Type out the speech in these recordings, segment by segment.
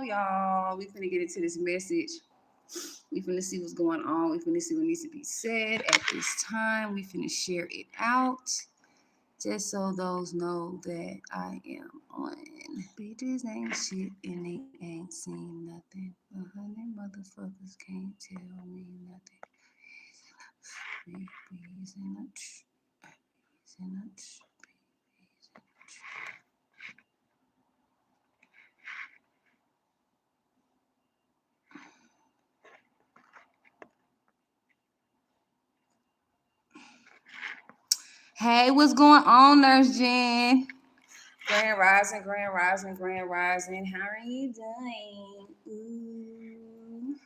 y'all. We finna get into this message. We finna see what's going on. We finna see what needs to be said at this time. We finna share it out. Just so those know that I am on. Bitches ain't shit and they ain't seen nothing. 100 motherfuckers can't tell me nothing. Babies in a babies in a babies in a Hey, what's going on, Nurse Jen? Grand Rising, Grand Rising, Grand Rising. How are you doing? Ooh.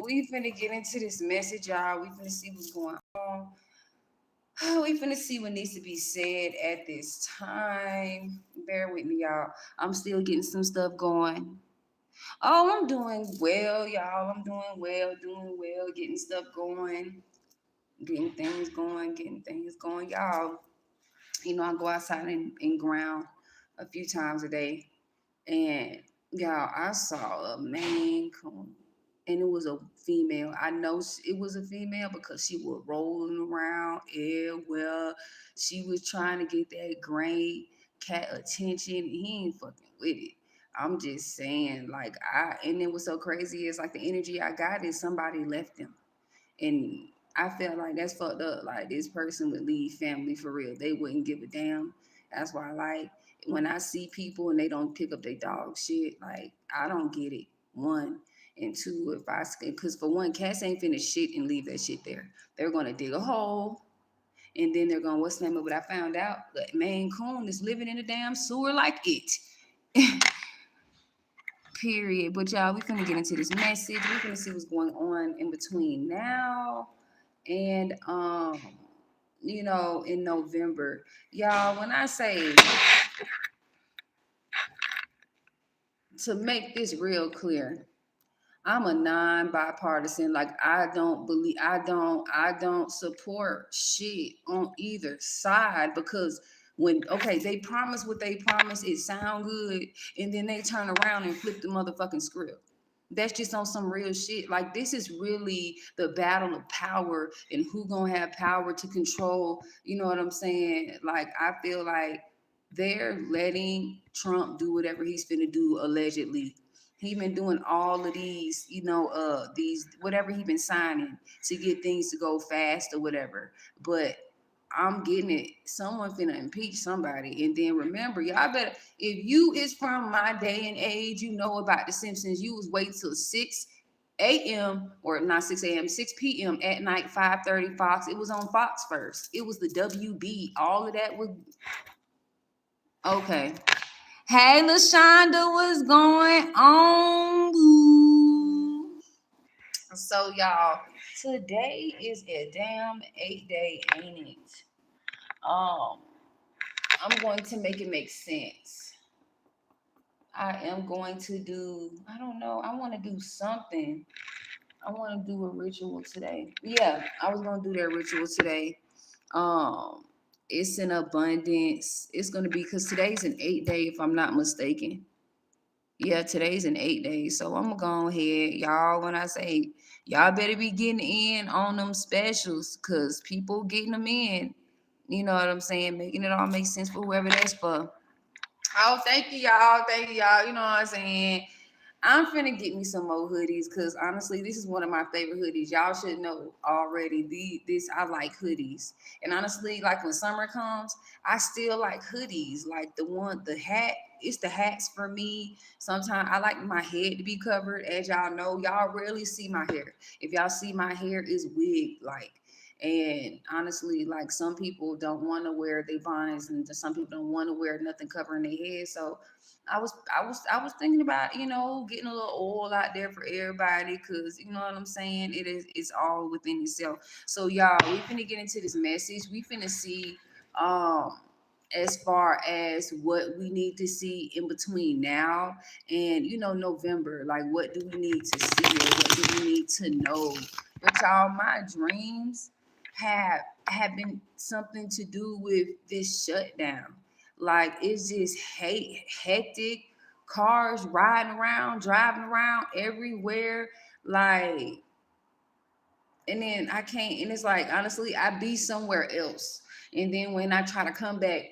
We finna get into this message, y'all. We finna see what's going on. We finna see what needs to be said at this time. Bear with me, y'all. I'm still getting some stuff going. Oh, I'm doing well, y'all. I'm doing well, getting stuff going, getting things going, y'all. I go outside and ground a few times a day. And y'all, I saw a Maine Coon, and it was a female. I know it was a female because she was rolling around everywhere. She was trying to get that great cat attention. He ain't fucking with it. I'm just saying, and it was so crazy. It's like the energy I got is somebody left them. And I felt like that's fucked up. Like this person would leave family for real. They wouldn't give a damn. That's why like when I see people and they don't pick up their dog shit, like I don't get it. One. And two, because for one, cats ain't finna shit and leave that shit there. They're gonna dig a hole and then they're gonna, what's the name of it? I found out that Maine Coon is living in a damn sewer like it. Period. But y'all, we finna get into this message. We finna see what's going on in between now and in November. Y'all, when I say, to make this real clear, I'm a non-bipartisan. Like I don't support shit on either side, because when they promise what they promise, it sound good, and then they turn around and flip the motherfucking script. That's just on some real shit. Like this is really the battle of power and who gonna have power to control. You know what I'm saying? Like I feel like they're letting Trump do whatever he's finna do allegedly. He been doing all of these, these whatever he been signing to get things to go fast or whatever. But I'm getting it. Someone finna impeach somebody. And then remember, y'all better, if you is from my day and age, you know about the Simpsons. You was wait till 6 a.m. or not 6 a.m., 6 p.m. at night, 5:30 Fox. It was on Fox first. It was the WB. All of that was okay. Hey, LaShonda, what's going on? So, y'all, today is a damn 8-day, ain't it? Um, I'm going to make it make sense. I am going to do, I don't know, I want to do something. I want to do a ritual today. Yeah, I was going to do that ritual today. Um, it's in abundance. It's going to be, because today's an 8-day, if I'm not mistaken. Yeah, today's an 8 day. So I'm gonna go ahead. Y'all, when I say y'all better be getting in on them specials, cause people getting them in. You know what I'm saying? Making it all make sense for whoever that's for. Oh, thank you, y'all. Thank you, y'all. You know what I'm saying? I'm finna get me some more hoodies, because honestly, this is one of my favorite hoodies. Y'all should know already. I like hoodies, and honestly, like when summer comes, I still like hoodies. Like the hat. It's the hats for me. Sometimes I like my head to be covered. As y'all know, y'all rarely see my hair. If y'all see my hair, is wig like. And honestly, like some people don't want to wear their bonnets, and some people don't want to wear nothing covering their head. So I was thinking about, getting a little oil out there for everybody, because you know what I'm saying? It's all within itself. So y'all, we finna get into this message. We finna see um as far as what we need to see in between now and November. Like what do we need to see, or what do we need to know? But y'all, my dreams have been something to do with this shutdown. Like it's just hectic, cars riding around, driving around everywhere, like, and then I can't, and it's like, honestly, I be somewhere else. And then when I try to come back,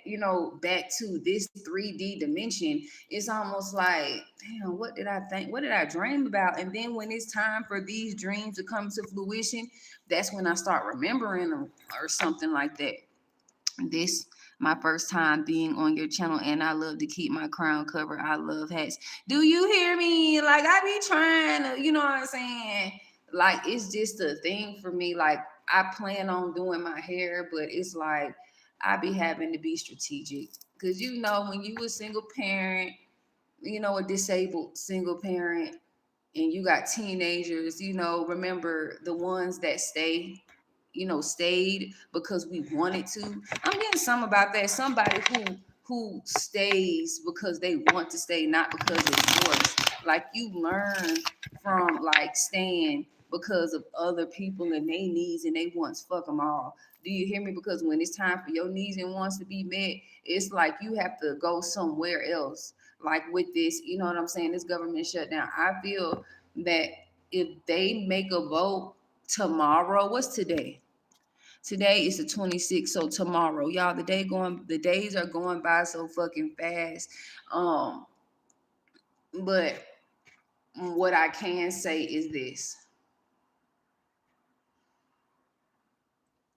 back to this 3D dimension, it's almost like, damn, what did I think? What did I dream about? And then when it's time for these dreams to come to fruition, that's when I start remembering them or something like that. This my first time being on your channel, and I love to keep my crown covered. I love hats. Do you hear me? Like, I be trying to, you know what I'm saying? Like, it's just a thing for me. Like, I plan on doing my hair, but it's like I be having to be strategic. Cause when you a single parent, a disabled single parent, and you got teenagers, remember the ones that stayed because we wanted to. I'm getting some about that. Somebody who stays because they want to stay, not because it's forced. Like, you learn from like staying because of other people and their needs and they wants. Fuck them all. Do you hear me? Because when it's time for your needs and wants to be met, it's like you have to go somewhere else. Like with this, you know what I'm saying? This government shutdown. I feel that if they make a vote tomorrow, what's today? Today is the 26th, so tomorrow, y'all, the days are going by so fucking fast. Um, but what I can say is this: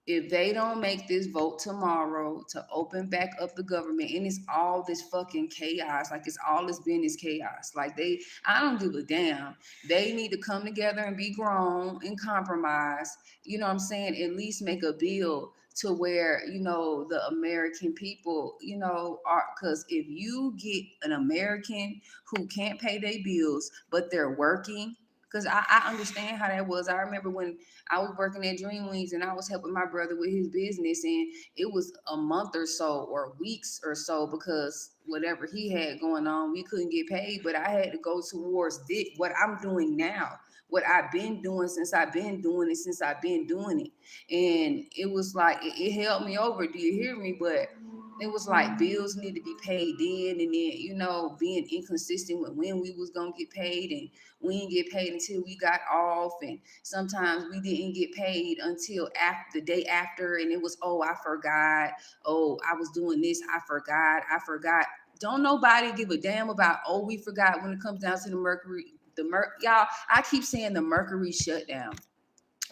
if they don't make this vote tomorrow to open back up the government, and it's all this fucking chaos, like it's all it's been is chaos. Like, I don't give a damn. They need to come together and be grown and compromise. You know what I'm saying? At least make a bill to where, the American people, are, because if you get an American who can't pay their bills, but they're working, because I understand how that was. I remember when I was working at Dream Wings and I was helping my brother with his business, and it was a month or so or weeks or so because whatever he had going on, we couldn't get paid. But I had to go towards what I'm doing now, what I've been doing since I've been doing it. And it was like, it held me over. Do you hear me? But it was like bills need to be paid then, and then, being inconsistent with when we was gonna get paid, and we didn't get paid until we got off, and sometimes we didn't get paid until after the day after, and it was, oh, I forgot, oh, I was doing this, I forgot. Don't nobody give a damn about, oh, we forgot, when it comes down to the mercury, y'all. I keep saying the mercury shutdown.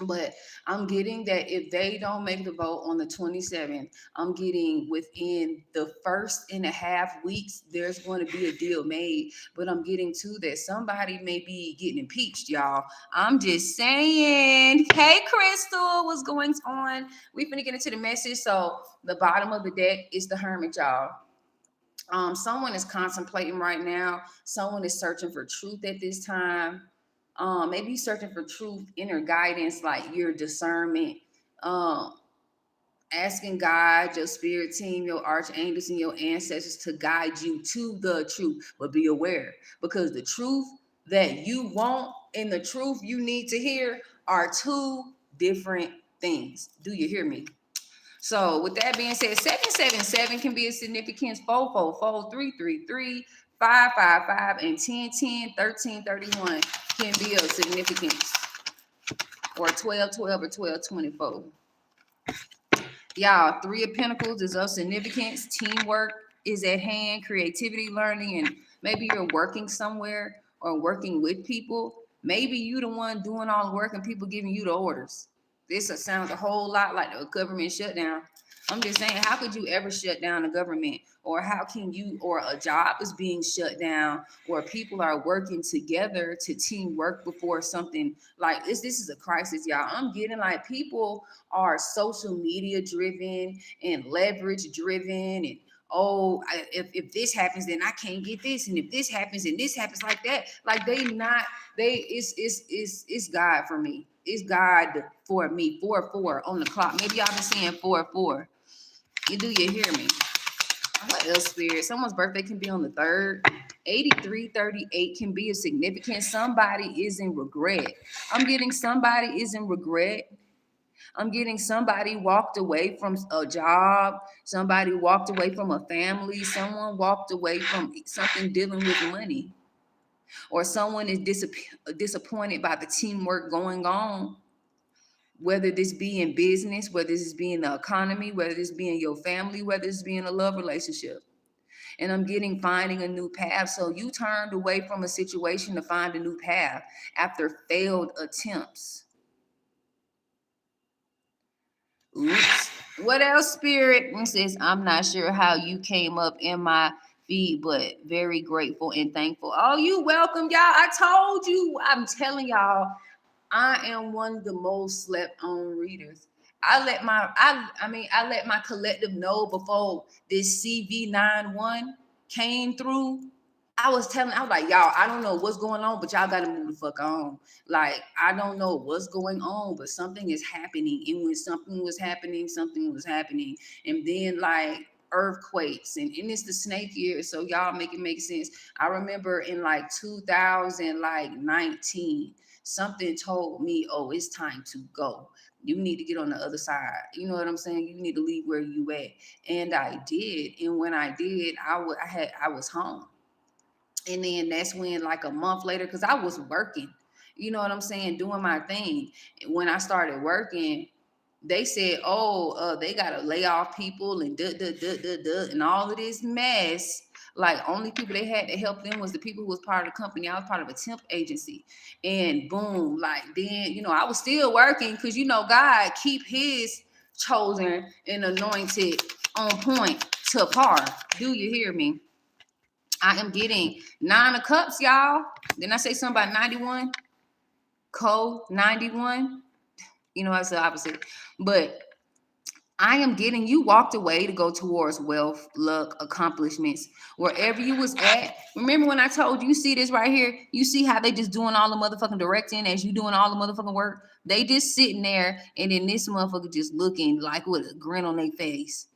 But I'm getting that if they don't make the vote on the 27th, I'm getting within the first and a half weeks, there's going to be a deal made. But I'm getting to that somebody may be getting impeached, y'all. I'm just saying. Hey, Crystal, what's going on? We finna get into the message. So the bottom of the deck is the Hermit, y'all. Someone is contemplating right now. Someone is searching for truth at this time. Maybe searching for truth, inner guidance, like your discernment. Um, Asking God, your spirit team, your archangels, and your ancestors to guide you to the truth. But be aware, because the truth that you want and the truth you need to hear are two different things. Do you hear me? So with that being said, 777 can be a significance. 444, 333, 555, and 1010, 1331 can be a significance. Or 1212 or 1224. Y'all, Three of Pentacles is of significance. Teamwork is at hand. Creativity, learning, and maybe you're working somewhere or working with people. Maybe you the one doing all the work and people giving you the orders. This sounds a whole lot like a government shutdown. I'm just saying, how could you ever shut down the government? Or how can you, or a job is being shut down, or people are working together to teamwork before something like this? This is a crisis, y'all. I'm getting like people are social media driven and leverage driven, and oh, if this happens, then I can't get this, and if this happens and this happens like that, like it's God for me. It's God for me. 4-4 on the clock. Maybe y'all been saying 4-4. You hear me? What else, Spirit? Someone's birthday can be on the 3rd. 8338 can be a significant. Somebody is in regret. I'm getting somebody is in regret. I'm getting somebody walked away from a job, somebody walked away from a family, someone walked away from something dealing with money, or someone is disappointed by the teamwork going on, whether this be in business, whether this be in the economy, whether this be in your family, whether this be in a love relationship. And I'm getting finding a new path. So you turned away from a situation to find a new path after failed attempts. Oops. What else, Spirit? It says, I'm not sure how you came up in my feed, but very grateful and thankful. Oh, you welcome, y'all. I told you. I'm telling y'all, I am one of the most slept on readers. I let my collective know before this CV91 came through. I was like, y'all, I don't know what's going on, but y'all gotta move the fuck on. Like, I don't know what's going on, but something is happening. And when something was happening, something was happening. And then like earthquakes and it's the snake year. So y'all make it make sense. I remember in like 2019, something told me, oh, it's time to go. You need to get on the other side. You know what I'm saying? You need to leave where you at. And I did. And when I did, I was home. And then that's when, like a month later, because I was working, you know what I'm saying, doing my thing. When I started working, they said, oh, they got to lay off people and and all of this mess. Like, only people they had to help them was the people who was part of the company. I was part of a temp agency. And boom, like, then, I was still working because, God keep his chosen and anointed on point to par. Do you hear me? I am getting 9 of cups, y'all. Didn't I say something about 91? Code 91. That's the opposite. But I am getting you walked away to go towards wealth, luck, accomplishments, wherever you was at. Remember when I told you, see this right here? You see how they just doing all the motherfucking directing as you doing all the motherfucking work? They just sitting there, and then this motherfucker just looking like with a grin on their face.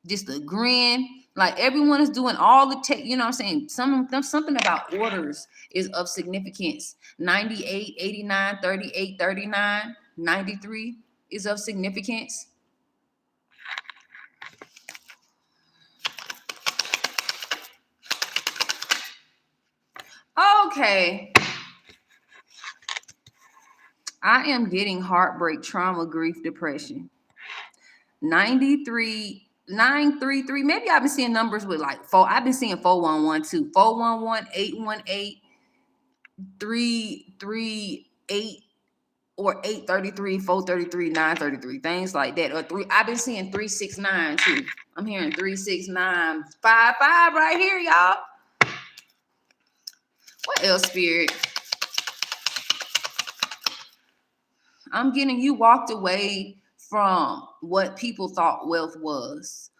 Just a grin. Like, everyone is doing all the tech, you know what I'm saying? Something about orders is of significance. 98, 89, 38, 39, 93 is of significance. Okay. I am getting heartbreak, trauma, grief, depression. 93, 933. Maybe I've been seeing numbers with like 4. I've been seeing 411 too. 411, 818, 338, or 833, 433, 933. Things like that. Or 3. I've been seeing 369 too. I'm hearing 369, 55 right here, y'all. What else, Spirit? I'm getting you walked away from what people thought wealth was.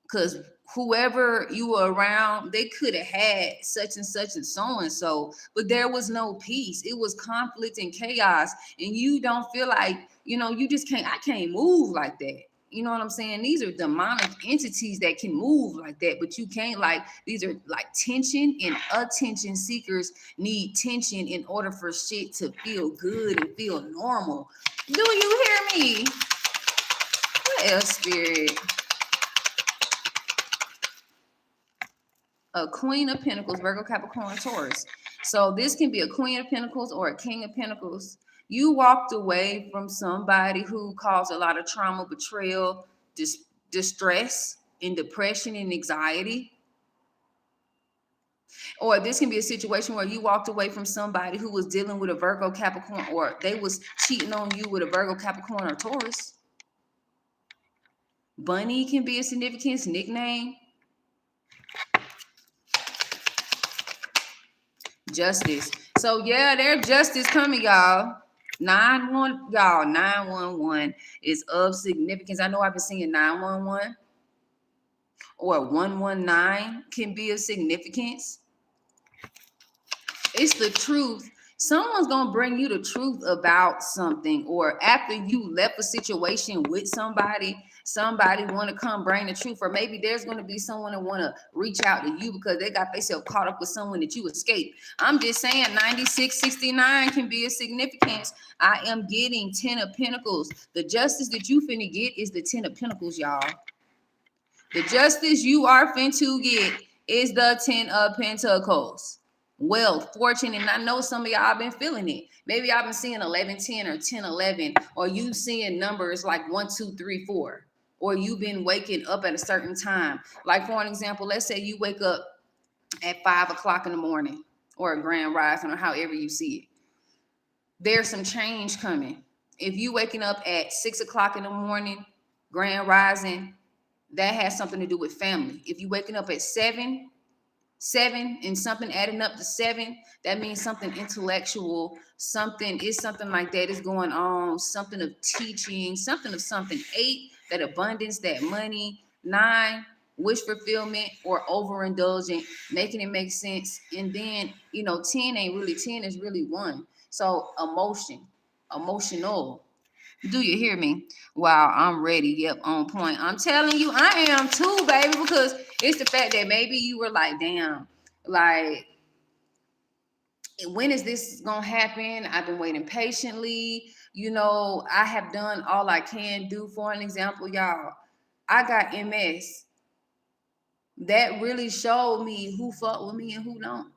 Because whoever you were around, they could have had such and such and so and so, but there was no peace. It was conflict and chaos. And you don't feel like, you just can't, I can't move like that. You know what I'm saying? These are demonic entities that can move like that, but you can't. Like, these are like tension, and attention seekers need tension in order for shit to feel good and feel normal. Do you hear me? What else, Spirit? A Queen of Pentacles, Virgo, Capricorn, Taurus. So this can be a Queen of Pentacles or a King of Pentacles. You walked away from somebody who caused a lot of trauma, betrayal, distress, and depression and anxiety. Or this can be a situation where you walked away from somebody who was dealing with a Virgo, Capricorn, or they was cheating on you with a Virgo, Capricorn, or Taurus. Bunny can be a significance, nickname. Justice. So yeah, there's justice coming, y'all. 911 is of significance. I know I've been seeing 911 or 119 can be of significance. It's the truth. Someone's gonna bring you the truth about something, or after you left a situation with somebody, somebody want to come bring the truth, or maybe there's going to be someone that want to reach out to you because they got themselves caught up with someone that you escaped. I'm just saying 9669 can be a significance. I am getting 10 of Pentacles. The justice that you finna get is the 10 of Pentacles, y'all. The justice you are finna get is the 10 of Pentacles. Wealth, fortune, and I know some of y'all been feeling it. Maybe y'all been seeing 1110 or 1011, or you seeing numbers like 1 2 3 4, or you've been waking up at a certain time. Like for an example, let's say you wake up at 5 o'clock in the morning, or a grand rising, or however you see it. There's some change coming. If you waking up at 6 o'clock in the morning, grand rising, that has something to do with family. If you waking up at 7 and something adding up to 7, that means something intellectual, something like that is going on, something of teaching, something of something. 8, that abundance, that money. 9, wish fulfillment or overindulgent, making it make sense. And then 10 ain't really 10, is really 1. So emotional. Do you hear me? Wow, I'm ready. Yep, on point. I'm telling you, I am too, baby, because it's the fact that maybe you were like, damn, like, when is this gonna happen? I've been waiting patiently. I have done all I can do. For an example, y'all, I got MS. That really showed me who fuck with me and who don't.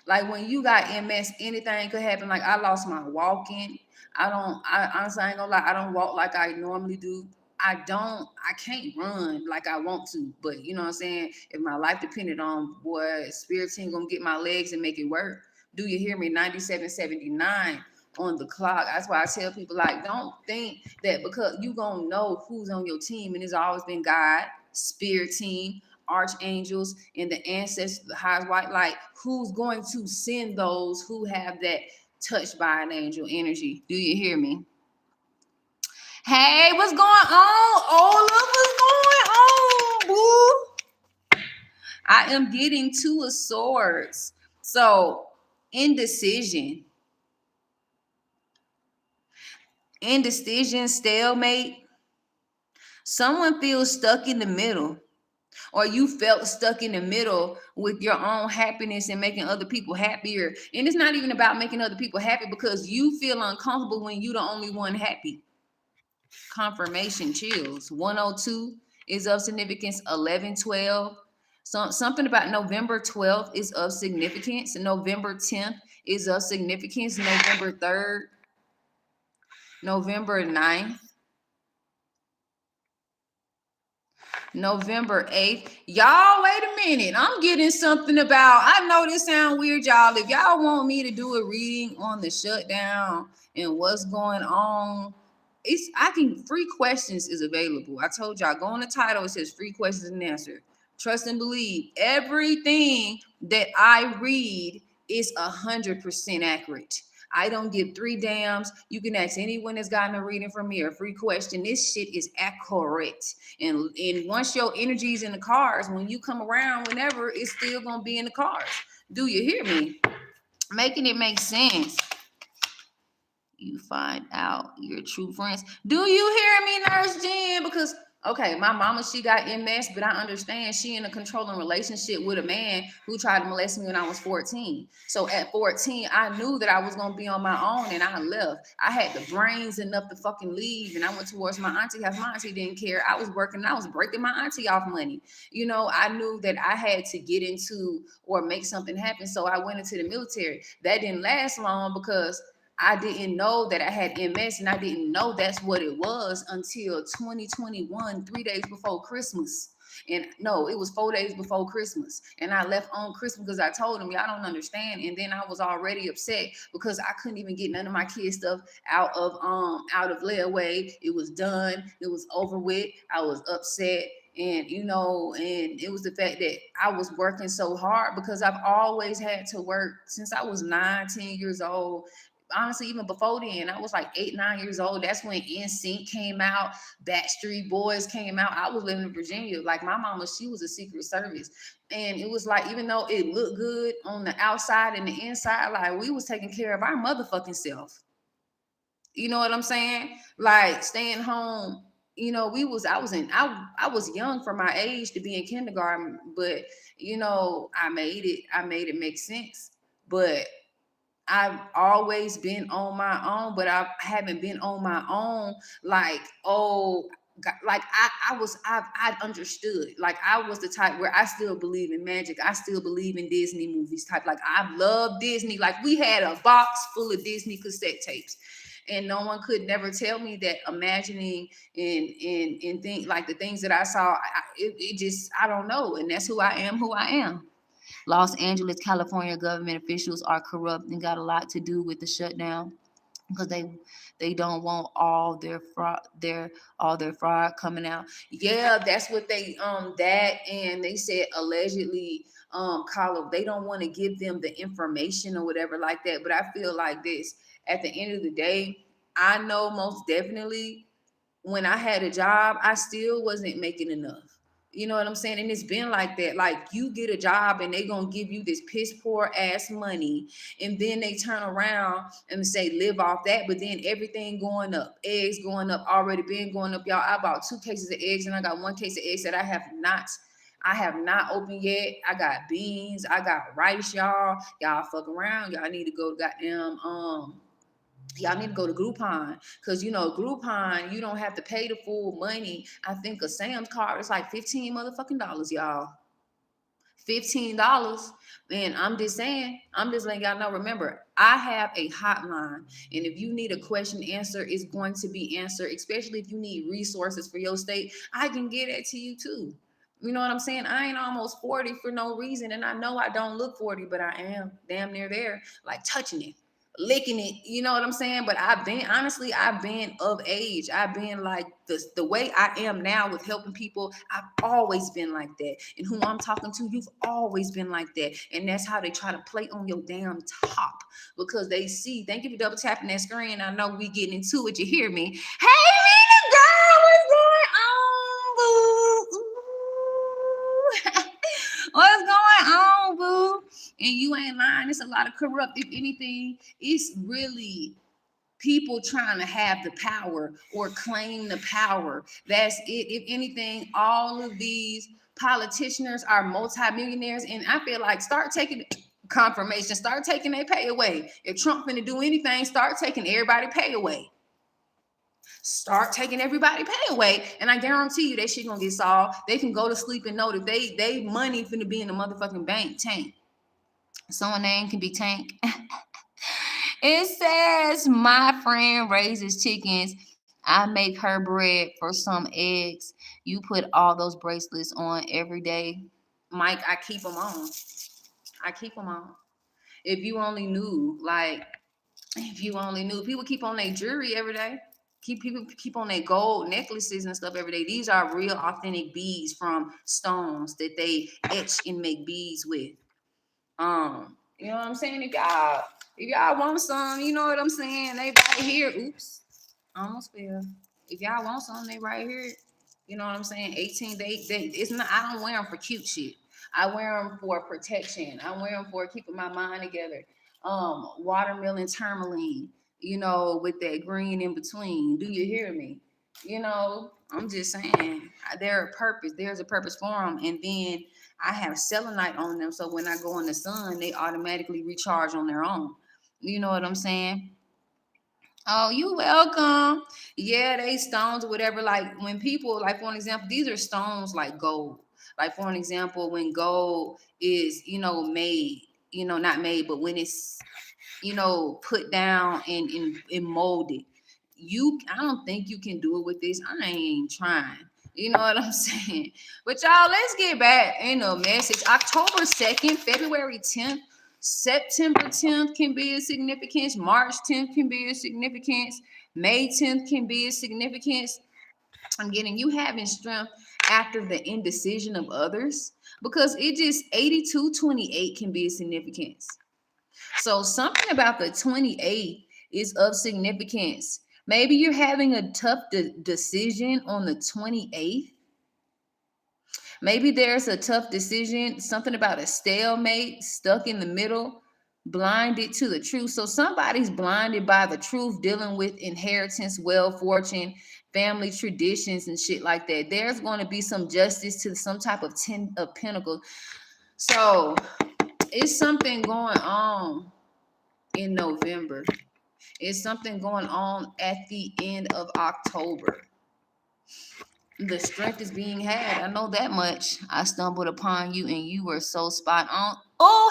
Like when you got MS, anything could happen. Like I lost my walking. I honestly ain't gonna lie, I don't walk like I normally do. I can't run like I want to, but you know what I'm saying? If my life depended on, boy, spirit team gonna get my legs and make it work. Do you hear me? 9779 on the clock. That's why I tell people, like, don't think that because you gonna know who's on your team, and it's always been God, spirit team, archangels, and the ancestors, the highest white light, who's going to send those who have that touched by an angel energy. Do you hear me? Hey, what's going on? Oh, look what's going on, boo. I am getting 2 of swords. So, indecision, stalemate. Someone feels stuck in the middle, or you felt stuck in the middle with your own happiness and making other people happier. And it's not even about making other people happy, because you feel uncomfortable when you're the only one happy. Confirmation, chills. 102 is of significance. 1112. Something about November 12th is of significance. November 10th is of significance. November 3rd. November 9th. November 8th. Y'all, wait a minute. I'm getting something about, I know this sounds weird, y'all. If y'all want me to do a reading on the shutdown and what's going on, free questions is available. I told y'all, go on the title, it says free questions and answer. Trust and believe. Everything that I read is 100% accurate. I don't give 3 damns. You can ask anyone that's gotten a reading from me, a free question. This shit is accurate. And once your energy is in the cards, when you come around, whenever, it's still going to be in the cards. Do you hear me? Making it make sense. You find out your true friends. Do you hear me, Nurse Jen? Because, okay, my mama, she got MS, but I understand she in a controlling relationship with a man who tried to molest me when I was 14. So at 14, I knew that I was going to be on my own, and I left. I had the brains enough to fucking leave, and I went towards my auntie house. My auntie didn't care. I was working, and I was breaking my auntie off money. I knew that I had to get into or make something happen, so I went into the military. That didn't last long because I didn't know that I had MS, and I didn't know that's what it was until 2021, 3 days before Christmas. And no, it was 4 days before Christmas. And I left on Christmas because I told them, y'all don't understand. And then I was already upset because I couldn't even get none of my kids' stuff out of layaway. It was done. It was over with. I was upset. And, and it was the fact that I was working so hard because I've always had to work since I was 9, 10 years old. Honestly, even before then, I was like 8, 9 years old. That's when NSYNC came out, Backstreet Boys came out. I was living in Virginia. Like my mama, she was a Secret Service. And it was like, even though it looked good on the outside and the inside, like we was taking care of our motherfucking self. You know what I'm saying? Like staying home I was young for my age to be in kindergarten, but I made it make sense. But I've always been on my own, but I haven't been on my own like, oh, like I understood. Like I was the type where I still believe in magic. I still believe in Disney movies type. Like I love Disney. Like we had a box full of Disney cassette tapes. And no one could never tell me that imagining and think like the things that I saw, it just, I don't know. And that's who I am. Los Angeles, California government officials are corrupt and got a lot to do with the shutdown because they don't want all their fraud coming out. Yeah, that's what that, and they said allegedly call they don't want to give them the information or whatever like that. But I feel like this, at the end of the day, I know most definitely when I had a job, I still wasn't making enough. You know what I'm saying? And it's been like that. Like you get a job and they gonna give you this piss poor ass money, and then they turn around and say live off that. But then everything going up, eggs going up, already been going up. Y'all, I bought 2 cases of eggs and I got 1 case of eggs that I have not opened yet. I got beans, I got rice, y'all. Y'all fuck around. Y'all need to go to goddamn y'all need to go to Groupon, because Groupon, you don't have to pay the full money. I think a Sam's card is like 15 motherfucking dollars, y'all. $15. And I'm just letting y'all know. Remember, I have a hotline, and if you need a question answered, it's going to be answered. Especially if you need resources for your state, I can get it to you too. You know what I'm saying? I ain't almost 40 for no reason, and I know I don't look 40, but I am damn near there, like touching it, licking it. You know what I'm saying? But I've been of age. I've been like the way I am now with helping people. I've always been like that. And who I'm talking to, you've always been like that. And that's how they try to play on your damn top, because they see. Thank you for double tapping that screen. I know we getting into it. You hear me? Hey, Mina girl, what's going on, boo? What's going on, boo? And you ain't lying. It's a lot of corrupt. If anything, it's really people trying to have the power or claim the power. That's it. If anything, all of these politicians are multimillionaires, and I feel like start taking confirmation, start taking their pay away. If Trump finna do anything, start taking everybody pay away. Start taking everybody pay away, and I guarantee you that shit gonna get solved. They can go to sleep and know that they money finna be in the motherfucking bank tank. Someone name can be Tank. It says my friend raises chickens. I make her bread for some eggs. You put all those bracelets on every day. Mike, I keep them on. I keep them on. If you only knew, people keep on their jewelry every day. People keep on their gold necklaces and stuff every day. These are real authentic beads from stones that they etch and make beads with. You know what I'm saying? If y'all want some, you know what I'm saying? They right here. Oops, almost fell. If y'all want some, they right here. You know what I'm saying? 18. It's not. I don't wear them for cute shit. I wear them for protection. I wear them for keeping my mind together. Watermelon tourmaline. With that green in between. Do you hear me? I'm just saying, there's a purpose for them. And then I have selenite on them, so when I go in the sun, they automatically recharge on their own. You know what I'm saying? Oh, you welcome. Yeah, they stones or whatever. Like when people, like for an example, these are stones like gold. Like for an example, when gold is, made, not made, but when it's, put down and molded. I don't think you can do it with this. I ain't trying. You know what I'm saying? But y'all, let's get back in the message. October 2nd, February 10th, September 10th can be a significance. March 10th can be a significance. May 10th can be a significance. I'm getting you having strength after the indecision of others, because it just 8228 can be a significance. So something about the 28 is of significance. Maybe you're having a tough decision on the 28th. Maybe there's a tough decision, something about a stalemate, stuck in the middle, blinded to the truth. So somebody's blinded by the truth, dealing with inheritance, wealth, fortune, family traditions and shit like that. There's going to be some justice to some type of 10 of Pentacles. So it's something going on in November. It's something going on at the end of October. The strength is being had. I know that much. I stumbled upon you and you were so spot on. Oh,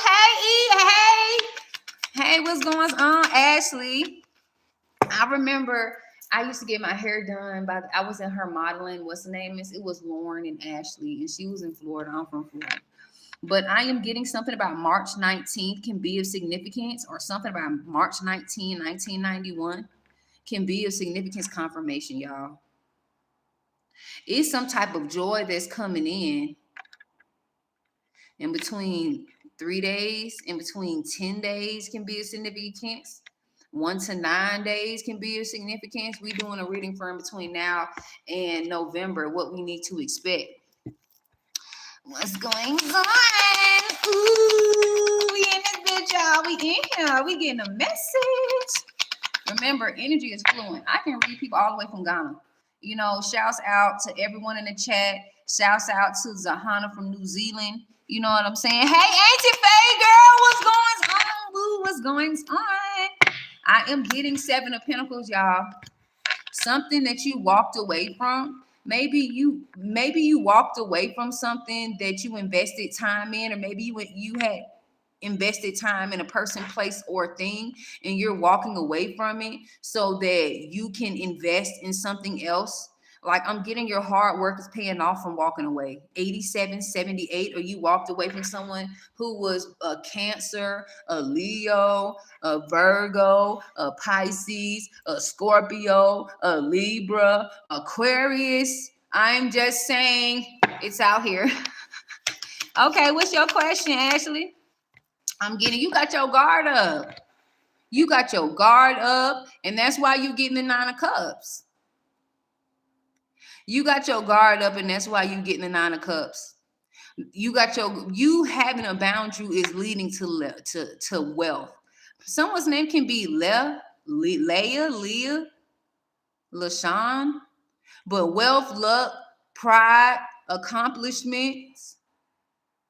hey, hey, what's going on, Ashley? I remember I used to get my hair done by, I was in her modeling. What's the name is? It was Lauren and Ashley, and she was in Florida. I'm from Florida. But I am getting something about March 19th can be of significance, or something about March 19, 1991 can be of significance confirmation, y'all. It's some type of joy that's coming in between 3 days, in between 10 days can be of significance. 1 to 9 days can be of significance. We're doing a reading for in between now and November, what we need to expect. What's going on? Ooh, we in this bitch, y'all. We in here. We getting a message. Remember, energy is fluent. I can read people all the way from Ghana. You know, shouts out to everyone in the chat. Shouts out to Zahana from New Zealand. You know what I'm saying? Hey, Auntie Faye, girl, what's going on? Woo, what's going on? I am getting 7 of Pentacles, y'all. Something that you walked away from. Maybe you walked away from something that you invested time in, or maybe you had invested time in a person, place, or thing, and you're walking away from it so that you can invest in something else. Like, I'm getting your hard work is paying off from walking away. 87, 78, or you walked away from someone who was a Cancer, a Leo, a Virgo, a Pisces, a Scorpio, a Libra, Aquarius. I'm just saying, it's out here. Okay, what's your question, Ashley? I'm getting, you got your guard up. You got your guard up, and that's why you getting the 9 of Cups. You got your guard up, and that's why you getting the 9 of Cups. You having a boundary is leading to wealth. Someone's name can be Leah, LaShawn, but wealth, luck, pride, accomplishments.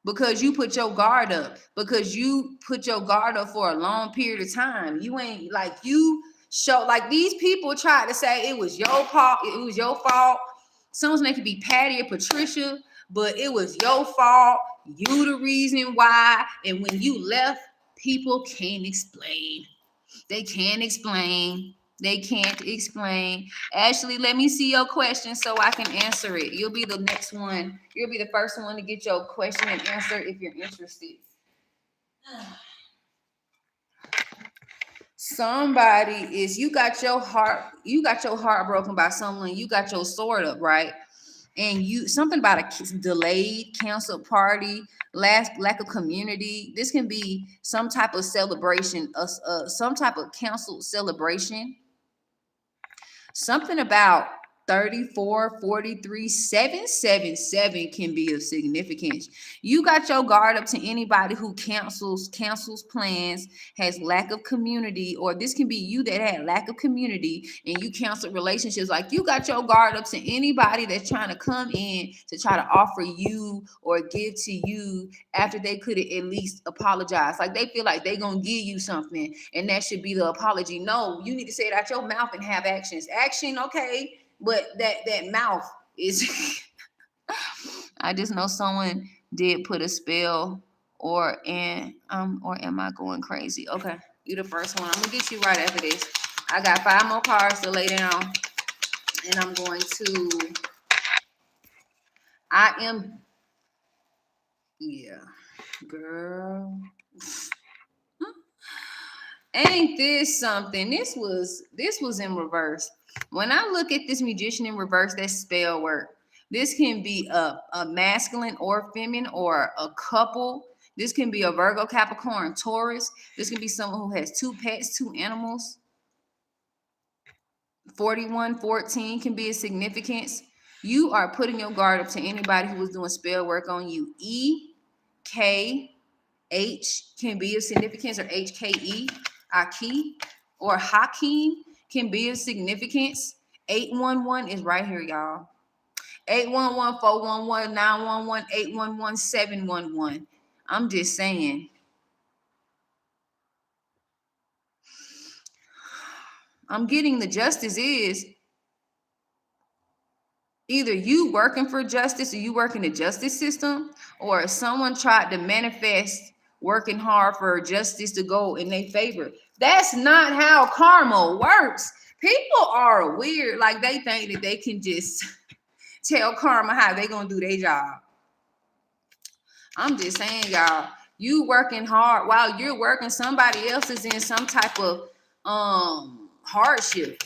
Because you put your guard up. Because you put your guard up for a long period of time. You ain't like, you show, like, these people tried to say it was your fault. It was your fault. Someone's name could be Patty or Patricia, but it was your fault. You the reason why. And when you left, people can't explain. They can't explain. They can't explain. Ashley, let me see your question so I can answer it. You'll be the next one. You'll be the first one to get your question and answer if you're interested. Somebody is, you got your heart broken by someone. You got your sword up, right? And you, something about a delayed, canceled party, lack of community. This can be some type of celebration, some type of canceled celebration. Something about 34, 43, 777 can be of significance. You got your guard up to anybody who cancels plans, has lack of community, or this can be you that had lack of community and you cancel relationships. Like, you got your guard up to anybody that's trying to come in to try to offer you or give to you after they could at least apologize. Like, they feel like they're going to give you something and that should be the apology. No, you need to say it out your mouth and have actions. Action, okay. But that mouth is I just know someone did put a spell, or am I going crazy? Okay, you the first one. I'm gonna get you right after this. I got 5 more cards to lay down, and I'm going to girl. Ain't this something? This was in reverse. When I look at this Magician in reverse, that's spell work. This can be a masculine or feminine, or a couple. This can be a Virgo, Capricorn, Taurus. This can be someone who has 2 pets, 2 animals. 4114 can be a significance. You are putting your guard up to anybody who was doing spell work on you. EKH can be of significance, or HKE. Aki or Hakeem can be of significance. 811 is right here, y'all. 811, 411, 911, 811, 711. I'm just saying. I'm getting the justice is either you working for justice or you work in the justice system, or someone tried to manifest working hard for justice to go in their favor. That's not how karma works. People are weird. Like they think that they can just tell karma how they gonna do their job. I'm just saying, y'all, you working hard while you're working, somebody else is in some type of hardship.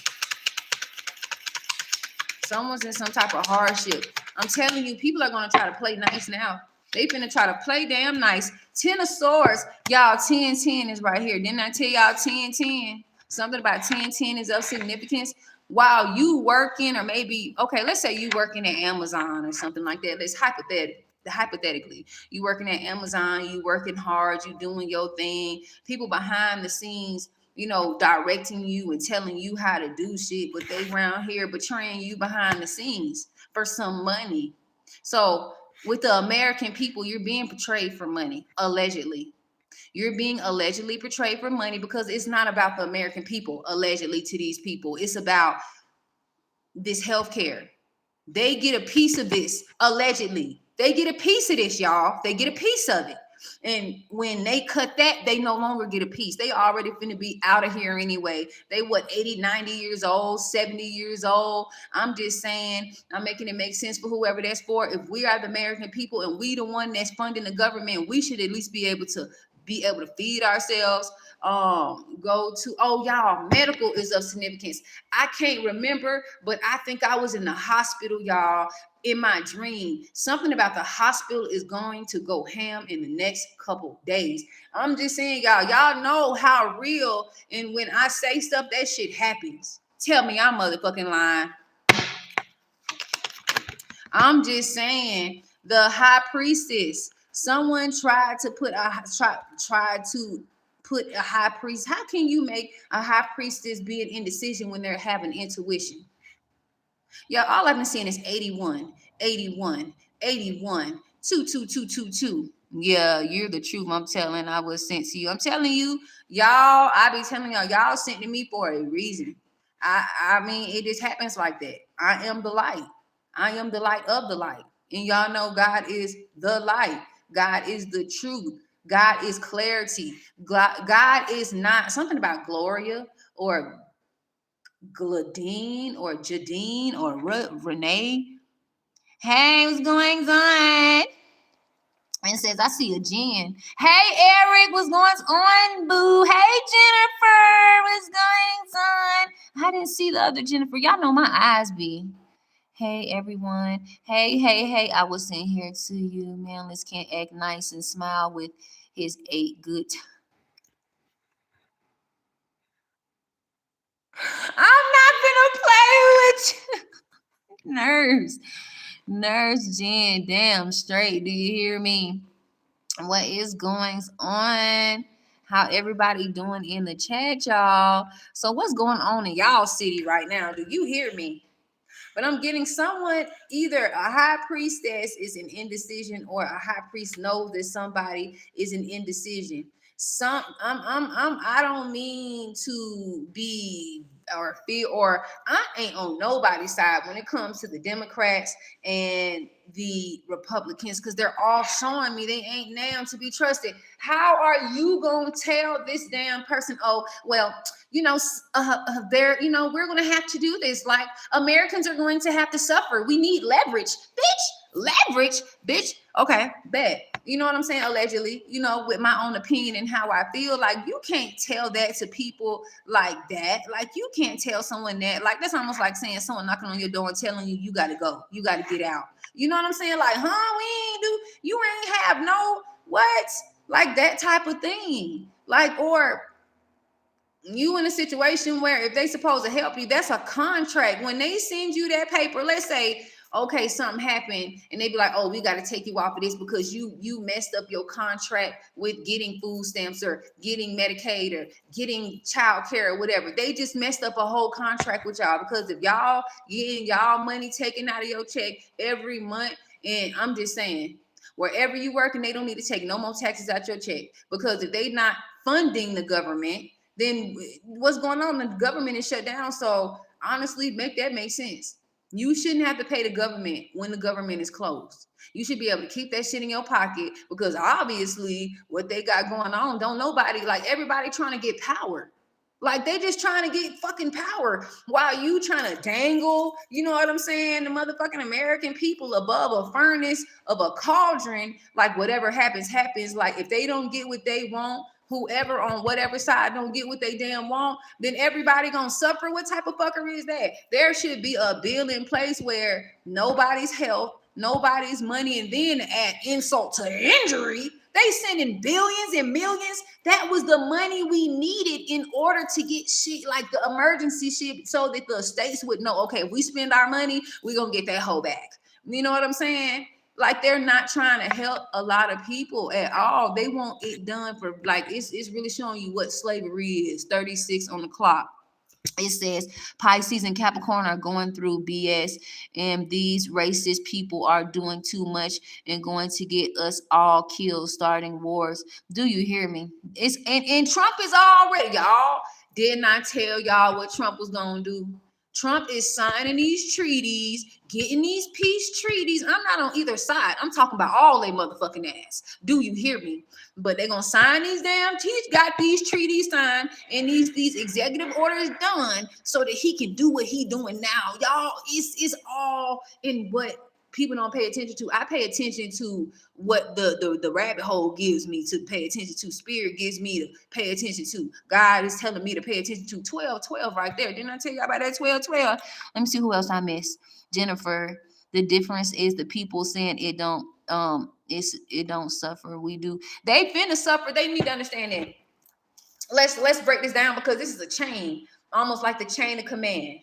Someone's in some type of hardship. I'm telling you, people are gonna try to play nice now. They finna try to play damn nice. 10 of swords, y'all, 10-10 is right here. Didn't I tell y'all 10-10? Something about 10-10 is of significance. While you working, or maybe, okay, let's say you working at Amazon or something like that. Let's hypothetically, you working at Amazon, you working hard, you doing your thing. People behind the scenes, directing you and telling you how to do shit, but they around here betraying you behind the scenes for some money. So with the American people, you're being portrayed for money, allegedly. You're being allegedly portrayed for money because it's not about the American people, allegedly, to these people. It's about this healthcare. They get a piece of this, allegedly. They get a piece of this, y'all. They get a piece of it. And when they cut that, they no longer get a piece. They already finna be out of here anyway. They 80, 90 years old, 70 years old. I'm just saying, I'm making it make sense for whoever that's for. If we are the American people and we the one that's funding the government, we should at least be able to feed ourselves. Go to, oh y'all, medical is of significance. I can't remember, but I think I was in the hospital, y'all, in my dream. Something about the hospital is going to go ham in the next couple days. I'm just saying, y'all know how real, and when I say stuff, that shit happens. Tell me I'm motherfucking lying. I'm just saying, the high priestess. Someone tried to put a high priest. How can you make a high priestess be an indecision when they're having intuition? Yeah, all I've been seeing is 81, 81, 81, 22222. Yeah, you're the truth. I was sent to you. I'm telling you, y'all, I be telling y'all sent to me for a reason. I mean, it just happens like that. I am the light. I am the light of the light. And y'all know God is the light. God is the truth. God is clarity. God is not something about Gloria or Gladine or Jadine or Renee. Hey, what's going on? And says, I see a Jen. Hey, Eric, what's going on, boo? Hey, Jennifer, what's going on? I didn't see the other Jennifer. Y'all know my eyes be. Hey, everyone. Hey. I was sent here to you. Man, let's can't act nice and smile with his 8 good. I'm not gonna play with you. Nurse Jen, damn straight. Do you hear me? What is going on? How everybody doing in the chat, y'all? So what's going on in y'all city right now? Do you hear me? But I'm getting someone, either a high priestess is an indecision, or a high priest knows that somebody is an indecision. I don't mean to be or feel, or I ain't on nobody's side when it comes to the Democrats and the Republicans, because they're all showing me they ain't now to be trusted. How are you gonna tell this damn person, oh well, we're going to have to do this. Like, Americans are going to have to suffer. We need leverage. Leverage, bitch. Okay, bet. You know what I'm saying? Allegedly, with my own opinion and how I feel. Like, you can't tell that to people like that. Like, you can't tell someone that. Like, that's almost like saying someone knocking on your door and telling you got to go. You got to get out. You know what I'm saying? Like, you ain't have no what? Like, that type of thing. Like, or you in a situation where if they supposed to help you, that's a contract. When they send you that paper, let's say, okay, something happened, and they be like, oh, we got to take you off of this because you messed up your contract with getting food stamps or getting Medicaid or getting child care or whatever. They just messed up a whole contract with y'all because if y'all getting y'all money taken out of your check every month, and I'm just saying, wherever you working, they don't need to take no more taxes out your check, because if they not funding the government, then what's going on? The government is shut down. So honestly, make sense. You shouldn't have to pay the government when the government is closed. You should be able to keep that shit in your pocket, because obviously what they got going on, don't nobody, like everybody trying to get power. Like they just trying to get fucking power while you trying to dangle, you know what I'm saying, the motherfucking American people above a furnace of a cauldron. Like whatever happens, happens. Like if they don't get what they want, whoever on whatever side don't get what they damn want, then everybody gonna suffer. What type of fuckery is that? There should be a bill in place where nobody's health, nobody's money, and then add insult to injury, they sending billions and millions. That was the money we needed in order to get shit like the emergency shit, so that the states would know, okay, if we spend our money, we're gonna get that whole back. You know what I'm saying? Like they're not trying to help a lot of people at all. They want it done for, like, it's really showing you what slavery is. 36 on the clock. It says Pisces and Capricorn are going through BS, and these racist people are doing too much and going to get us all killed, starting wars. Do you hear me? It's and Trump is already, y'all. Didn't I tell y'all what Trump was gonna do? Trump is signing these treaties, getting these peace treaties. I'm not on either side. I'm talking about all they motherfucking ass. Do you hear me? But they're gonna sign these damn got these treaties signed and these executive orders done so that he can do what he doing now. Y'all, it's all in what people don't pay attention to. I pay attention to what the rabbit hole gives me to pay attention to. Spirit gives me to pay attention to. God is telling me to pay attention to. 12 right there. Didn't I tell you about that 12? Let me see who else I missed. Jennifer. The difference is the people saying it don't it don't suffer. We do. They finna suffer. They need to understand that. Let's break this down, because this is a chain, almost like the chain of command.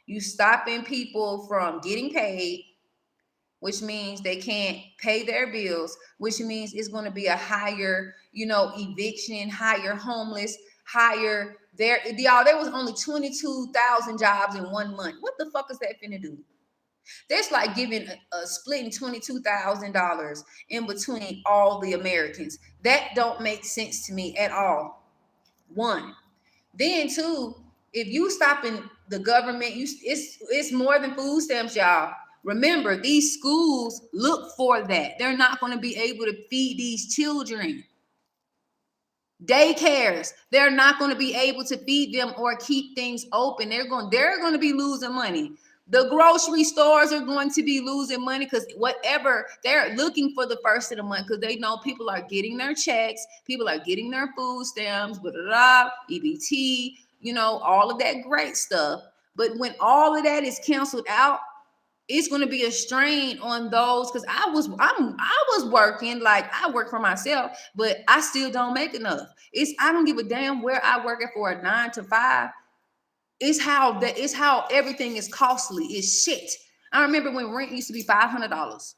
You stopping people from getting paid, which means they can't pay their bills, which means it's going to be a higher, eviction, higher homeless, higher there. Y'all, there was only 22,000 jobs in 1 month. What the fuck is that finna do? That's like giving splitting $22,000 in between all the Americans. That don't make sense to me at all. One. Then two, if you stopping the government, it's more than food stamps, y'all. Remember, these schools look for that. They're not going to be able to feed these children. Daycares, they're not going to be able to feed them or keep things open. They're going to be losing money. The grocery stores are going to be losing money, because whatever they're looking for the first of the month, because they know people are getting their checks, people are getting their food stamps, EBT, all of that great stuff. But when all of that is canceled out, it's going to be a strain on those, because I was working, like I work for myself, but I still don't make enough. I don't give a damn where I work at for a 9 to 5. It's how everything is costly. It's shit. I remember when rent used to be $500.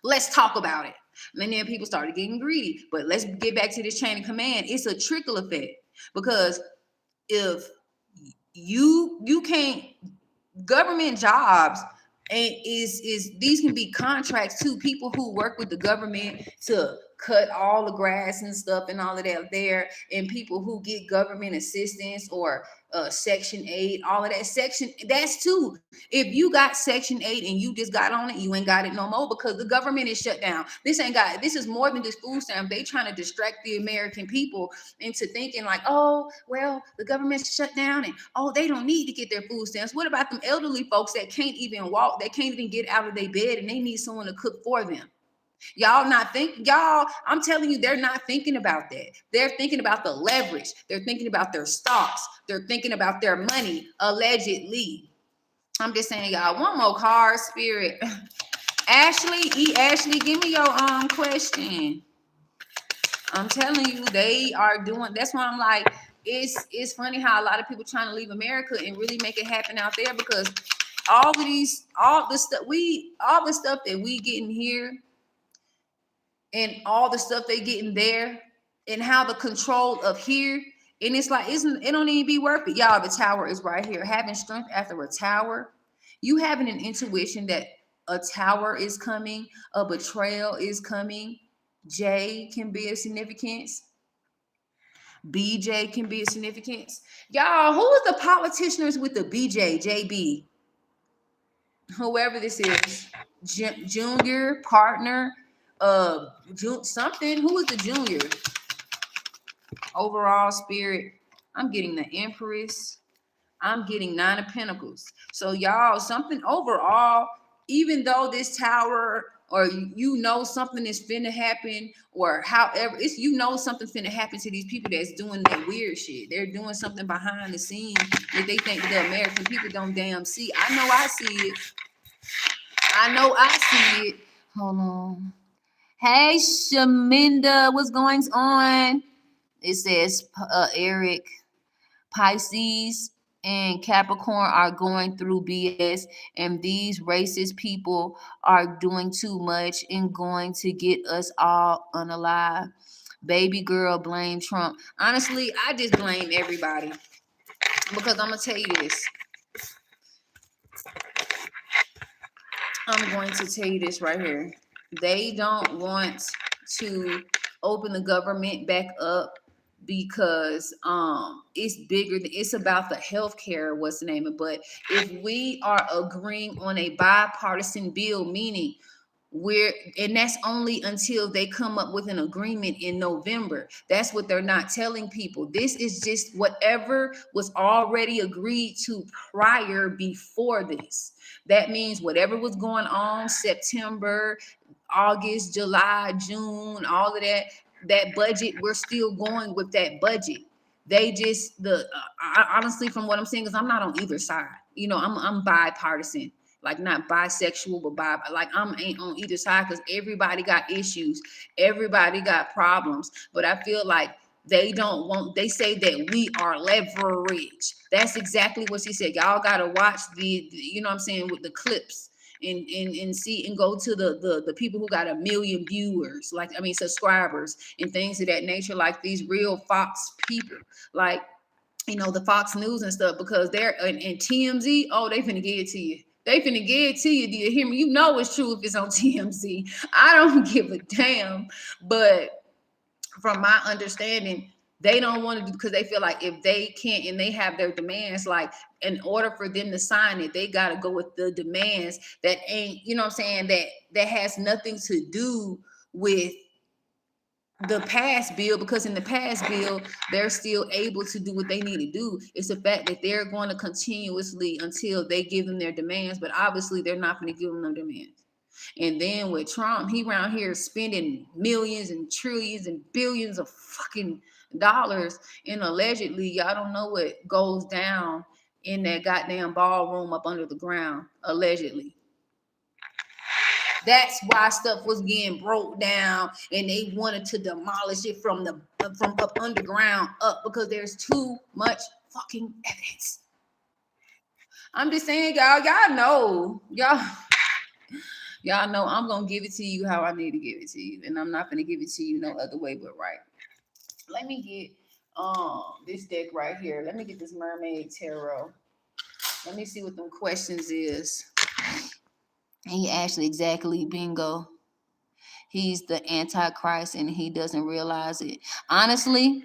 Let's talk about it. And then people started getting greedy. But let's get back to this chain of command. It's a trickle effect, because if you can't, government jobs, and is these can be contracts to people who work with the government to cut all the grass and stuff and all of that there, and people who get government assistance or Section 8, all of that. That's too. If you got Section 8 and you just got on it, you ain't got it no more, because the government is shut down. This is more than just food stamps. They trying to distract the American people into thinking like, oh, well, the government's shut down and they don't need to get their food stamps. What about them elderly folks that can't even walk, that can't even get out of their bed, and they need someone to cook for them? I'm telling you, they're not thinking about that. They're thinking about the leverage. They're thinking about their stocks. They're thinking about their money, allegedly. I'm just saying, y'all, one more card, Spirit. Ashley, give me your question. I'm telling you, they are doing, that's why I'm like, it's funny how a lot of people trying to leave America and really make it happen out there, because all the stuff that we getting here and all the stuff they getting there and how the control of here. And it's like, it don't even be worth it. Y'all, the tower is right here. Having strength after a tower, you having an intuition that a tower is coming, a betrayal is coming. J can be a significance. BJ can be a significance. Y'all, who is the politicians with the BJ, JB? Whoever this is. Junior, partner, something. Who is the junior? Overall spirit. I'm getting the Empress. I'm getting 9 of Pentacles. So y'all, something overall, even though this tower, or you know something is finna happen, or however, it's, you know something's finna happen to these people that's doing that weird shit. They're doing something behind the scenes that they think the American people don't damn see. I know I see it. I know I see it. Hold on. Hey, Shaminda, what's going on? It says Eric, Pisces and Capricorn are going through BS, and these racist people are doing too much and going to get us all unalive. Baby girl, blame Trump. Honestly, I just blame everybody, because I'm going to tell you this. I'm going to tell you this right here. They don't want to open the government back up because it's bigger than, it's about the healthcare, what's the name of it. But if we are agreeing on a bipartisan bill, meaning and that's only until they come up with an agreement in November. That's what they're not telling people. This is just whatever was already agreed to prior before this. That means whatever was going on September, August, July, June, all of that budget, we're still going with that budget. They just honestly, from what I'm saying, because I'm not on either side. You know, I'm bipartisan. Like, not bisexual, but like I'm ain't on either side, because everybody got issues, everybody got problems. But I feel like they say that we are leverage. That's exactly what she said. Y'all gotta watch the you know what I'm saying, with the clips and see and go to the people who got 1 million viewers, like, I mean, subscribers and things of that nature, like these real Fox people, like, you know, the Fox News and stuff, because they're and TMZ, oh, they finna get it to you. They finna get it to you. Do you hear me? You know it's true if it's on TMZ. I don't give a damn. But from my understanding, they don't want to do, because they feel like if they can't, and they have their demands, like, in order for them to sign it, they got to go with the demands that ain't, you know what I'm saying, that has nothing to do with the past bill, because in the past bill, they're still able to do what they need to do. It's the fact that they're going to continuously until they give them their demands, but obviously they're not going to give them their demands. And then with Trump, he around here spending millions and trillions and billions of fucking dollars, and allegedly, y'all don't know what goes down in that goddamn ballroom up under the ground, allegedly. That's why stuff was getting broke down, and they wanted to demolish it from up underground up, because there's too much fucking evidence. I'm just saying, y'all know I'm gonna give it to you how I need to give it to you, and I'm not gonna give it to you no other way but right. Let me get this deck right here. Let me get this Mermaid Tarot. Let me see what them questions is. And he actually exactly bingo. He's the Antichrist and he doesn't realize it. Honestly,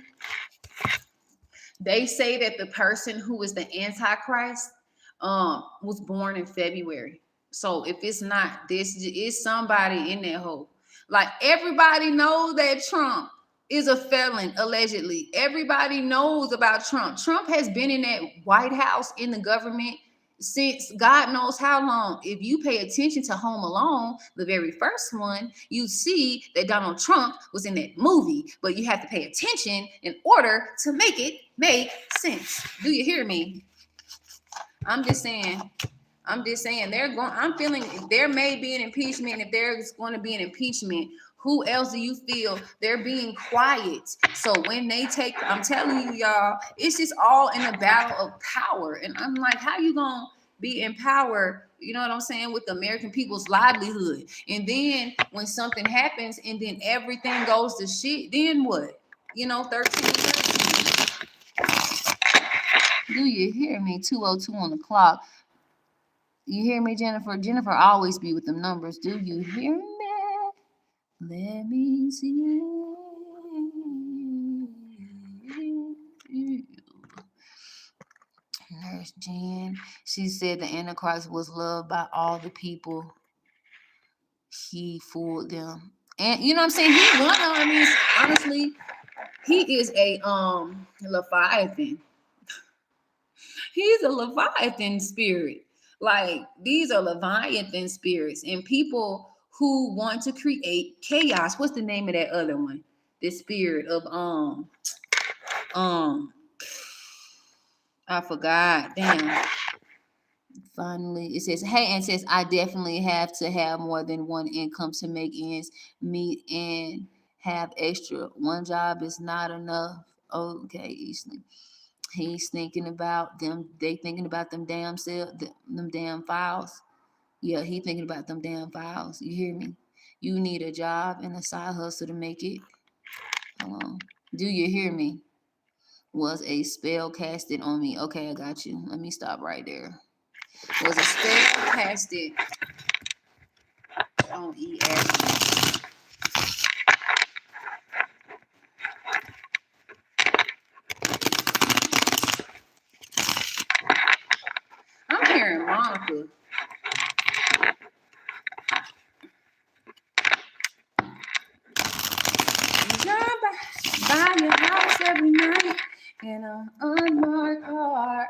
they say that the person who is the Antichrist was born in February. So if it's not this, it's somebody in that hole. Like, everybody knows that Trump is a felon, allegedly. Everybody knows about Trump. Trump has been in that White House, in the government, since God knows how long. If you pay attention to Home Alone, the very first one, you see that Donald Trump was in that movie, but you have to pay attention in order to make it make sense. Do you hear me? I'm just saying I'm feeling there may be an impeachment. If there's going to be an impeachment, who else do you feel they're being quiet? So when they take, I'm telling you, y'all, it's just all in the battle of power. And I'm like, how you gonna be empowered, you know what I'm saying, with the American people's livelihood. And then when something happens and then everything goes to shit, then what? 13. Do you hear me? 2:02 on the clock. You hear me, Jennifer? Jennifer always be with them numbers. Do you hear me? Let me see. Nurse Jen, she said the Antichrist was loved by all the people. He fooled them. And you know what I'm saying? He one of, I mean, honestly, he is a Leviathan. He's a Leviathan spirit. Like, these are Leviathan spirits and people who want to create chaos. What's the name of that other one? The spirit of I forgot. Damn. Finally, it says, hey, and says, I definitely have to have more than one income to make ends meet and have extra. One job is not enough. Okay, Eastley. He's thinking about them. They thinking about them damn them damn files. Yeah, he thinking about them damn files. You hear me? You need a job and a side hustle to make it. Hold on. Do you hear me? Was a spell casted on me. Okay, I got you. Let me stop right there. Was a spell casted on ES. I'm hearing Monica. Buy your house every night in an unmarked car,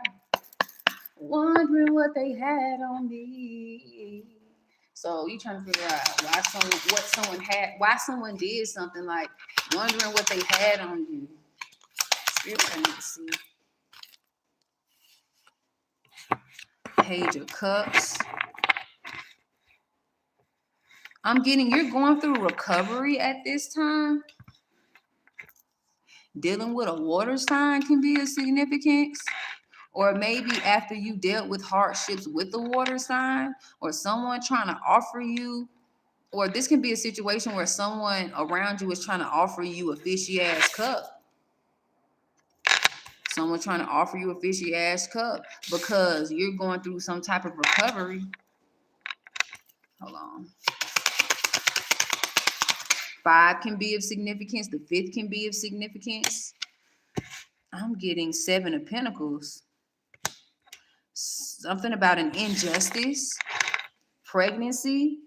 wondering what they had on me. So you trying to figure out why someone did something, like wondering what they had on you. Spirit, I need to see. Page of Cups. I'm getting, you're going through recovery at this time. Dealing with a water sign can be of significance. Or maybe after you dealt with hardships with the water sign, or someone trying to offer you, or this can be a situation where someone around you is trying to offer you a fishy ass cup. Someone trying to offer you a fishy ass cup because you're going through some type of recovery. Hold on. 5 can be of significance. The 5th can be of significance. I'm getting 7 of Pentacles. Something about an injustice. Pregnancy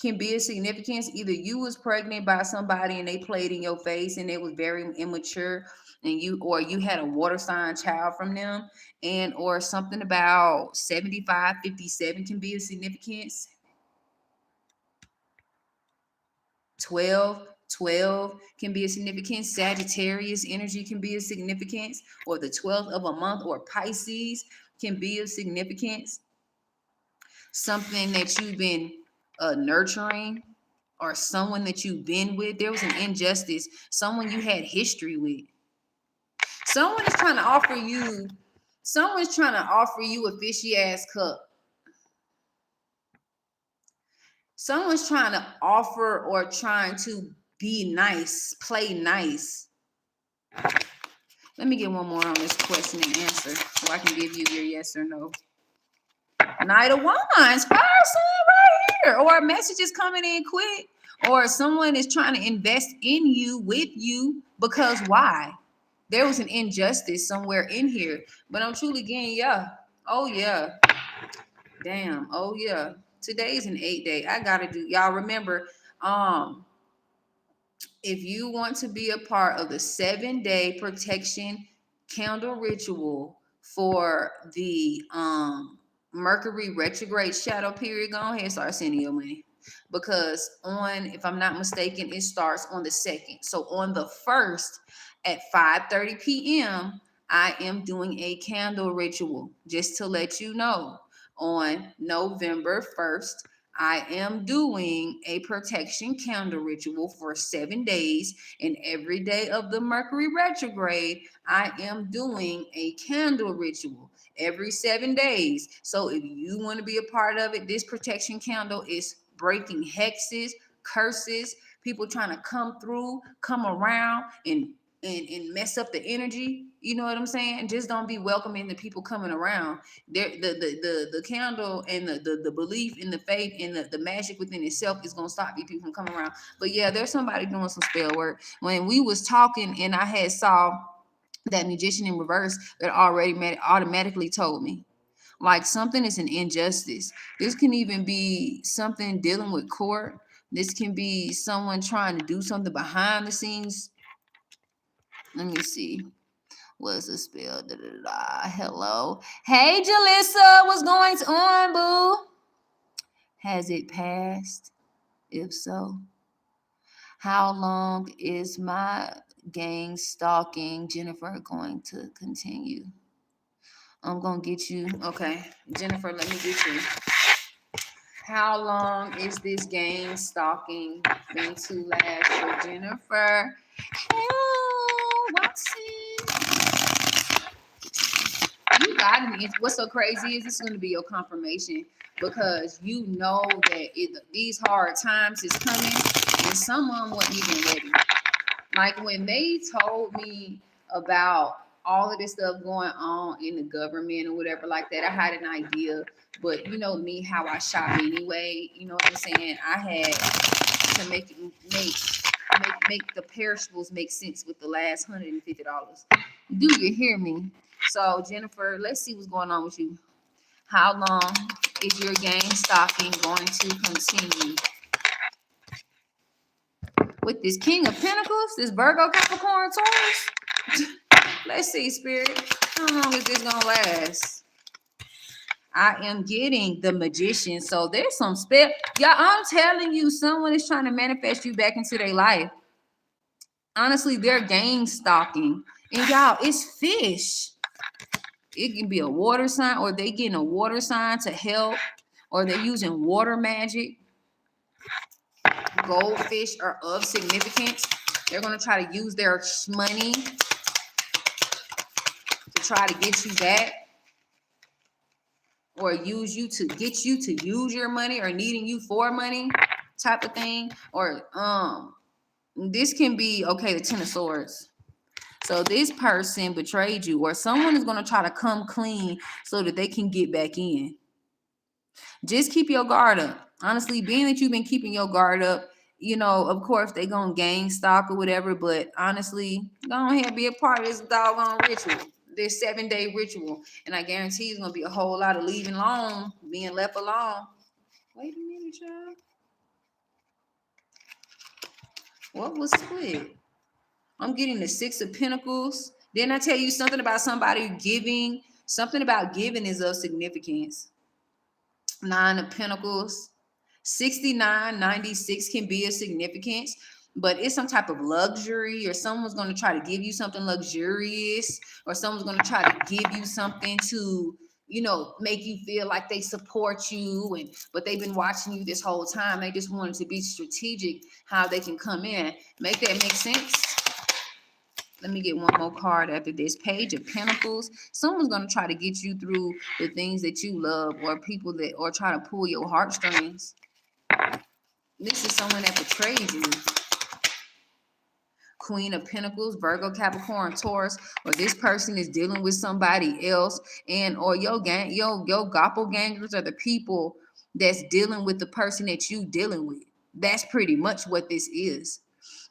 can be of significance. Either you was pregnant by somebody and they played in your face and it was very immature, and you had a water sign child from them, and or something about 7557 can be of significance. 12 can be a significance. Sagittarius energy can be a significance, or the 12th of a month, or Pisces can be of significance. Something that you've been nurturing, or someone that you've been with. There was an injustice, someone you had history with. Someone's trying to offer you a fishy ass cup. Someone's trying to offer or trying to be nice, play nice. Let me get one more on this question and answer so I can give you your yes or no. Knight of Wands, fire sign right here. Or a message is coming in quick, or someone is trying to invest in you, with you, because why? There was an injustice somewhere in here. But I'm truly getting, yeah. Oh, yeah. Damn. Oh, yeah. Today's an 8-day. I got to do, y'all remember, if you want to be a part of the 7-day protection candle ritual for the Mercury retrograde shadow period, go ahead and start sending your money. Because if I'm not mistaken, it starts on the 2nd. So on the 1st at 5:30 p.m., I am doing a candle ritual, just to let you know. On November 1st, I am doing a protection candle ritual for 7 days, and every day of the Mercury retrograde, I am doing a candle ritual every 7 days. So if you want to be a part of it, this protection candle is breaking hexes, curses, people trying to come through, come around, and mess up the energy. You know what I'm saying? Just don't be welcoming the people coming around. The candle and the belief in the faith and the magic within itself is gonna stop these people from coming around. But yeah, there's somebody doing some spell work. When we was talking and I had saw that magician in reverse, that already automatically told me like something is an injustice. This can even be something dealing with court. This can be someone trying to do something behind the scenes. Let me see. What's the spell? Da, da, da. Hello. Hey, Jalissa. What's going on, boo? Has it passed? If so, how long is my gang stalking Jennifer going to continue? I'm going to get you. Okay. Jennifer, let me get you. How long is this gang stalking going to last for Jennifer? Oh, what's it? You got me. What's so crazy is this is going to be your confirmation because you know that these hard times is coming and someone wasn't even ready. Like when they told me about all of this stuff going on in the government or whatever like that, I had an idea. But you know me, how I shop anyway. You know what I'm saying? I had to make the perishables make sense with the last $150. Do you hear me? So Jennifer, let's see what's going on with you. How long is your gang stalking going to continue? With this King of Pentacles, this Virgo, Capricorn, Taurus. Let's see, Spirit. How long is this gonna last? I am getting the Magician. So there's some spell. Y'all, I'm telling you, someone is trying to manifest you back into their life. Honestly, they're gang stalking. And y'all, it's fish. It can be a water sign, or they getting a water sign to help, or they're using water magic. Goldfish are of significance. They're going to try to use their money to try to get you back, or use you to get you to use your money, or needing you for money type of thing. Or this can be, okay, the Ten of Swords. So this person betrayed you, or someone is going to try to come clean so that they can get back in. Just keep your guard up. Honestly, being that you've been keeping your guard up, you know, of course, they going to gang stalk or whatever, but honestly, go ahead and be a part of this doggone ritual, this 7-day ritual. And I guarantee it's going to be a whole lot of leaving alone, being left alone. Wait a minute, y'all. What was split? I'm getting the Six of Pentacles. Didn't I tell you something about somebody giving? Something about giving is of significance. Nine of Pentacles. 6996 can be a significance, but it's some type of luxury, or someone's going to try to give you something luxurious, or someone's going to try to give you something to, you know, make you feel like they support you, but they've been watching you this whole time. They just wanted to be strategic how they can come in. Make that make sense? Let me get one more card after this. Page of Pentacles. Someone's going to try to get you through the things that you love, or people that, or try to pull your heartstrings. This is someone that betrayed you. Queen of Pentacles, Virgo, Capricorn, Taurus, or this person is dealing with somebody else, and or your doppelgangers are the people that's dealing with the person that you dealing with. That's pretty much what this is.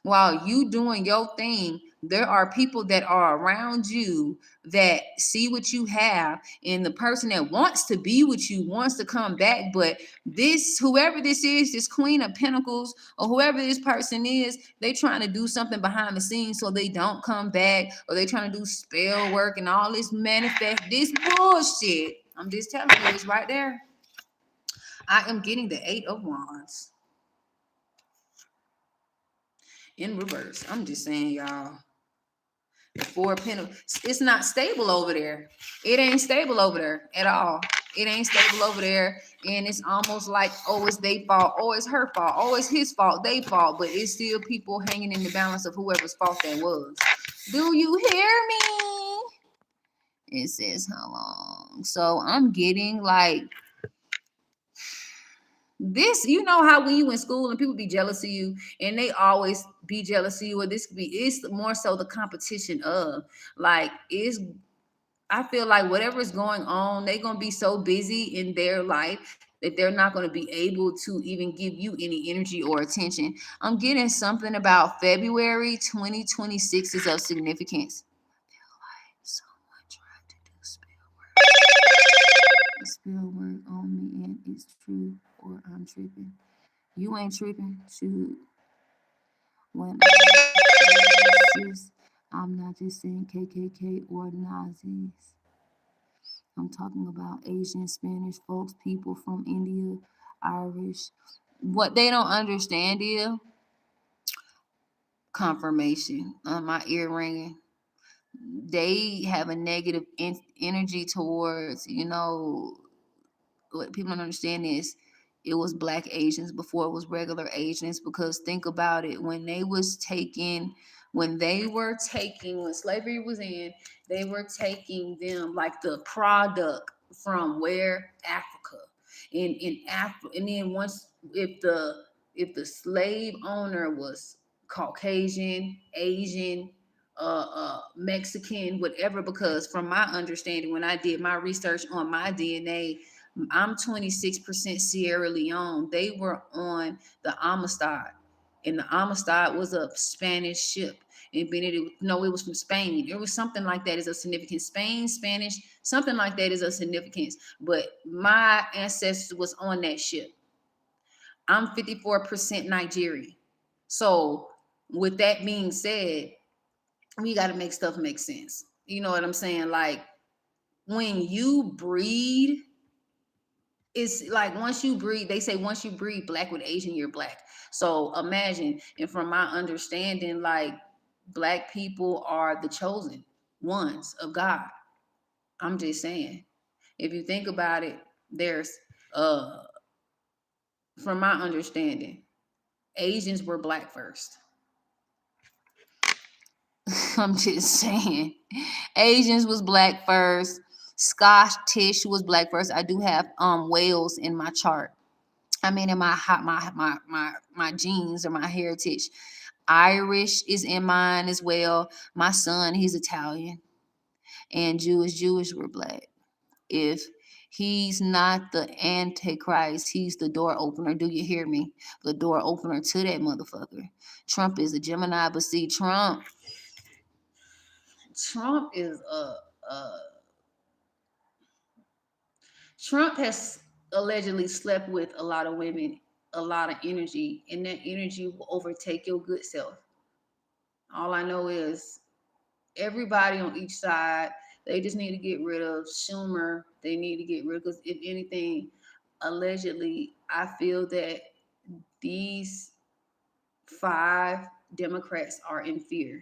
While you doing your thing, there are people that are around you that see what you have, and the person that wants to be with you wants to come back. But this, whoever this is, this Queen of Pentacles, or whoever this person is, they trying to do something behind the scenes so they don't come back, or they trying to do spell work and all this this bullshit. I'm just telling you, it's right there. I am getting the Eight of Wands in reverse. I'm just saying, y'all. Four of Pentacles. It's not stable over there. It ain't stable over there at all. It ain't stable over there. And it's almost like, oh, it's their fault. Oh, it's her fault. Oh, it's his fault. They fault. But it's still people hanging in the balance of whoever's fault that was. Do you hear me? It says how long. So I'm getting like this, you know how when you in school and people be jealous of you and they always be jealous of you, or this could be, it's more so the competition of like, is I feel like whatever is going on, they're gonna be so busy in their life that they're not gonna be able to even give you any energy or attention. I'm getting something about February 2026 is of significance. I feel like someone tried to do spell work on me and it's true or I'm tripping. You ain't tripping. Shoot. When I say this, I'm not just saying KKK or Nazis. I'm talking about Asian, Spanish folks, people from India, Irish. What they don't understand is confirmation. My ear ringing. They have a negative energy towards, what people don't understand is it was black Asians before it was regular Asians, because think about it, when slavery was in, they were taking them like the product from where Africa, in Africa, and then once if the slave owner was Caucasian, Asian, Mexican, whatever, because from my understanding, when I did my research on my DNA, I'm 26% Sierra Leone. They were on the Amistad, and the Amistad was a Spanish ship. And Benedict, no, it was from Spain. It was something like that is a significance. Spain, Spanish, something like that is a significance. But my ancestors was on that ship. I'm 54% Nigerian. So with that being said, we got to make stuff make sense. You know what I'm saying? Like when you breed, it's like once you breed, they say once you breed black with Asian, you're black. So imagine, and from my understanding, like black people are the chosen ones of God. I'm just saying. If you think about it, there's from my understanding, Asians were black first. I'm just saying. Asians was black first. Scottish was black first. I do have Wales in my chart. I mean, in my genes or my heritage. Irish is in mine as well. My son, he's Italian, and Jewish were black. If he's not the Antichrist, he's the door opener. Do you hear me? The door opener to that motherfucker. Trump is a Gemini, but see, Trump is Trump has allegedly slept with a lot of women, a lot of energy, and that energy will overtake your good self. All I know is everybody on each side, they just need to get rid of Schumer. They need to get rid of, because if anything, allegedly, I feel that these 5 Democrats are in fear.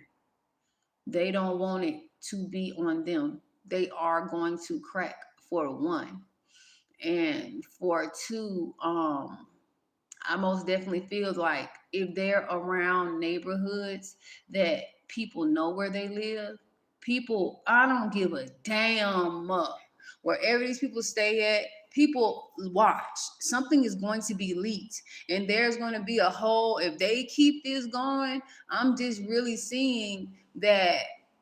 They don't want it to be on them. They are going to crack for 1. And for 2, I most definitely feel like if they're around neighborhoods that people know where they live, people, I don't give a damn wherever these people stay at, people watch. Something is going to be leaked, and there's going to be a whole, if they keep this going, I'm just really seeing that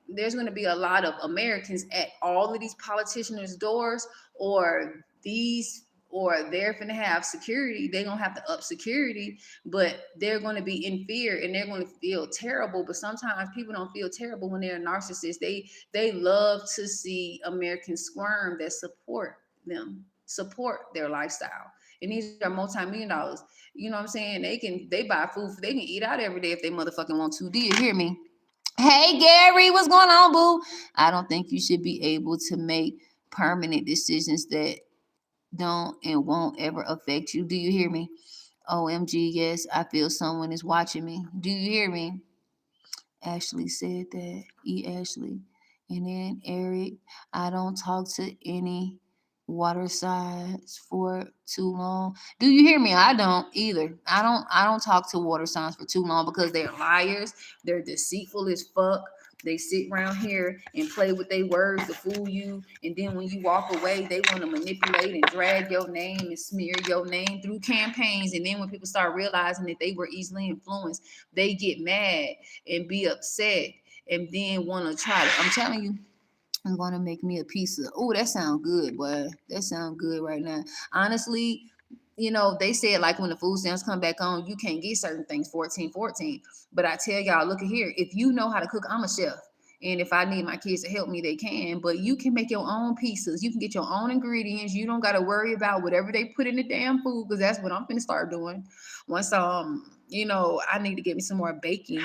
there's going to be a lot of Americans at all of these politicians' doors, or they're going to have security. They're going to have to up security, but they're going to be in fear and they're going to feel terrible. But sometimes people don't feel terrible when they're narcissists. They love to see Americans squirm that support them, support their lifestyle. And these are multi-million dollars. You know what I'm saying? They buy food, they can eat out every day if they motherfucking want to. Do you hear me? Hey Gary, what's going on, boo? I don't think you should be able to make permanent decisions that don't and won't ever affect you. Do you hear me? OMG, yes, I feel someone is watching me. Do you hear me? Ashley said that. Ashley. And then Eric, I don't talk to any water signs for too long. Do you hear me? I don't either. I don't talk to water signs for too long because they're liars. They're deceitful as fuck. They sit around here and play with their words to fool you. And then when you walk away, they want to manipulate and drag your name and smear your name through campaigns. And then when people start realizing that they were easily influenced, they get mad and be upset and then want to try to. I'm telling you, I'm going to make me a piece of. Oh, that sounds good, boy. That sounds good right now. Honestly, they said like when the food stamps come back on, you can't get certain things 14. But I tell y'all, look at here. If you know how to cook, I'm a chef. And if I need my kids to help me, they can. But you can make your own pizzas. You can get your own ingredients. You don't got to worry about whatever they put in the damn food because that's what I'm going to start doing. Once I need to get me some more bacon,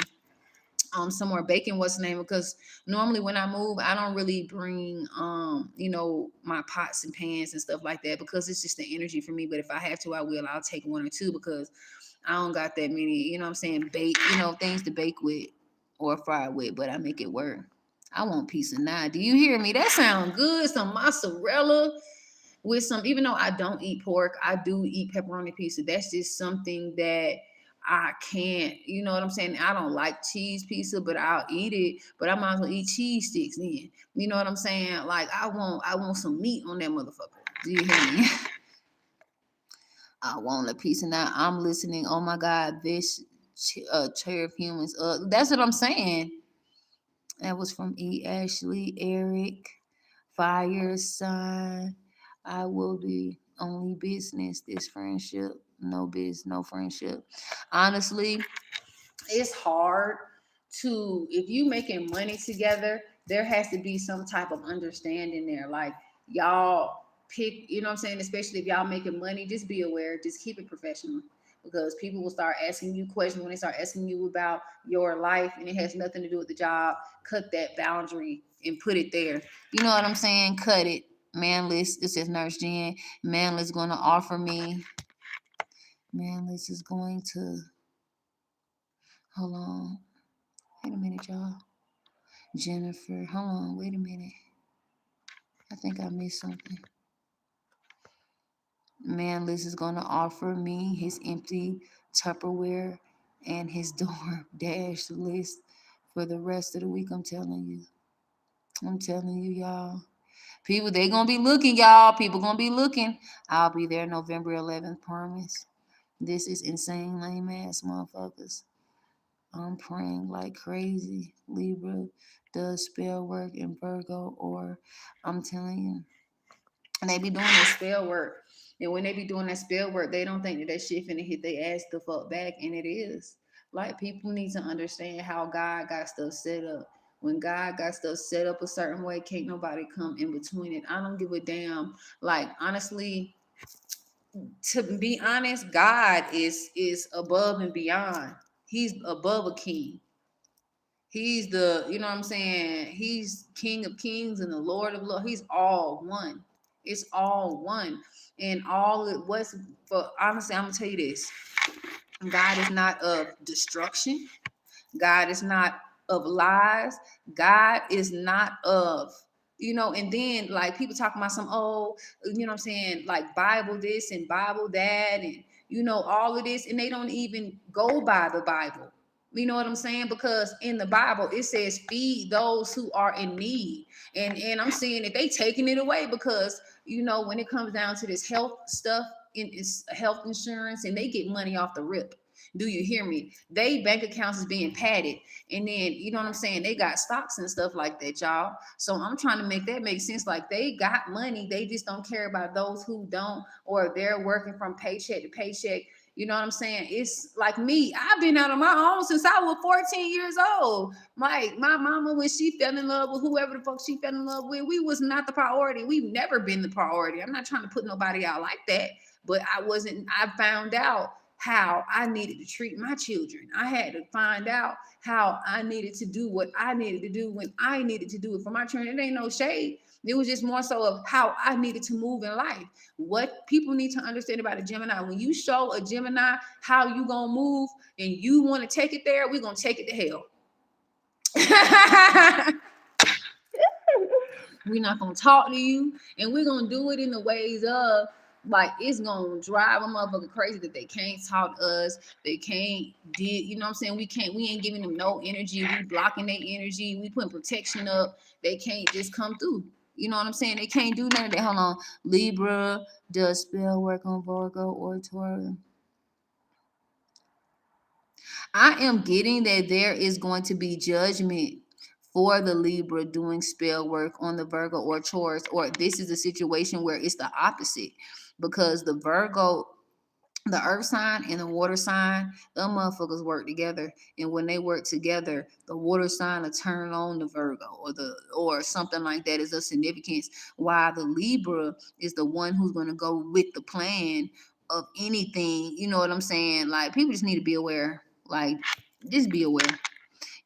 what's the name, because normally when I move I don't really bring my pots and pans and stuff like that because it's just the energy for me. But if I have to, I'll take one or two because I don't got that many, what I'm saying, bake, things to bake with or fry with, but I make it work. I want pizza now. Do you hear me? That sounds good. Some mozzarella with some, even though I don't eat pork, I do eat pepperoni pizza. That's just something that I can't, you know what I'm saying? I don't like cheese pizza, but I'll eat it. But I might as well eat cheese sticks then. You know what I'm saying? Like I want some meat on that motherfucker. Do you hear me? I want a pizza now. I'm listening. Oh my God, this chair of humans. That's what I'm saying. That was from Ashley, Eric, Fire Sign. I will be only business, this friendship. No biz, no friendship. Honestly, it's hard to, if you making money together, there has to be some type of understanding there. Like y'all pick, you know what I'm saying? Especially if y'all making money, just be aware, just keep it professional. Because people will start asking you questions when they start asking you about your life and it has nothing to do with the job. Cut that boundary and put it there. You know what I'm saying? Cut it. Manless, it says Nurse Jen. Manless going to offer me. Manless is going to. Hold on. Wait a minute, y'all. Jennifer. Hold on. Wait a minute. I think I missed something. Manless is going to offer me his empty Tupperware and his door dash list for the rest of the week. I'm telling you. I'm telling you, y'all. People, they going to be looking, y'all. People going to be looking. I'll be there November 11th, promise. This is insane, lame ass motherfuckers. I'm praying like crazy. Libra does spell work in Virgo, or I'm telling you. And they be doing that spell work. And when they be doing that spell work, they don't think that shit finna hit their ass the fuck back. And it is. Like, people need to understand how God got stuff set up. When God got stuff set up a certain way, can't nobody come in between it. I don't give a damn. Like, honestly, to be honest, God is above and beyond. He's above a king. He's the, you know what I'm saying? He's King of Kings and the Lord of Lords. He's all one. It's all one. And all it was for, honestly, I'm gonna tell you this. God is not of destruction. God is not of lies. God is not of, and then like people talking about some, what I'm saying, like Bible this and Bible that, and all of this, and they don't even go by the Bible. You know what I'm saying? Because in the Bible it says feed those who are in need. And I'm seeing that they taking it away because when it comes down to this health stuff, it's health insurance, and they get money off the rip. Do you hear me? They bank accounts is being padded. And then, you know what I'm saying? They got stocks and stuff like that, y'all. So I'm trying to make that make sense. Like, they got money. They just don't care about those who don't, or they're working from paycheck to paycheck. You know what I'm saying? It's like me. I've been out on my own since I was 14 years old. My mama, when she fell in love with whoever the fuck she fell in love with, we was not the priority. We've never been the priority. I'm not trying to put nobody out like that. But I found out how I needed to treat my children. I had to find out how I needed to do what I needed to do when I needed to do it for my children. It ain't no shade. It was just more so of how I needed to move in life. What people need to understand about a Gemini, when you show a Gemini how you gonna move and you want to take it there, we're gonna take it to hell. We're not gonna talk to you, and we're gonna do it in the ways of like it's gonna drive a motherfucker crazy that they can't talk to us, they can't did, you know what I'm saying? We ain't giving them no energy, we blocking their energy, we putting protection up, they can't just come through. You know what I'm saying? They can't do none of that. Hold on. Libra does spell work on Virgo or Taurus. I am getting that there is going to be judgment for the Libra doing spell work on the Virgo or Taurus, or this is a situation where it's the opposite because the Virgo, the earth sign and the water sign, them motherfuckers work together. And when they work together, the water sign will turn on the Virgo or something like that is of significance. While the Libra is the one who's going to go with the plan of anything. You know what I'm saying? Like people just need to be aware. Like just be aware.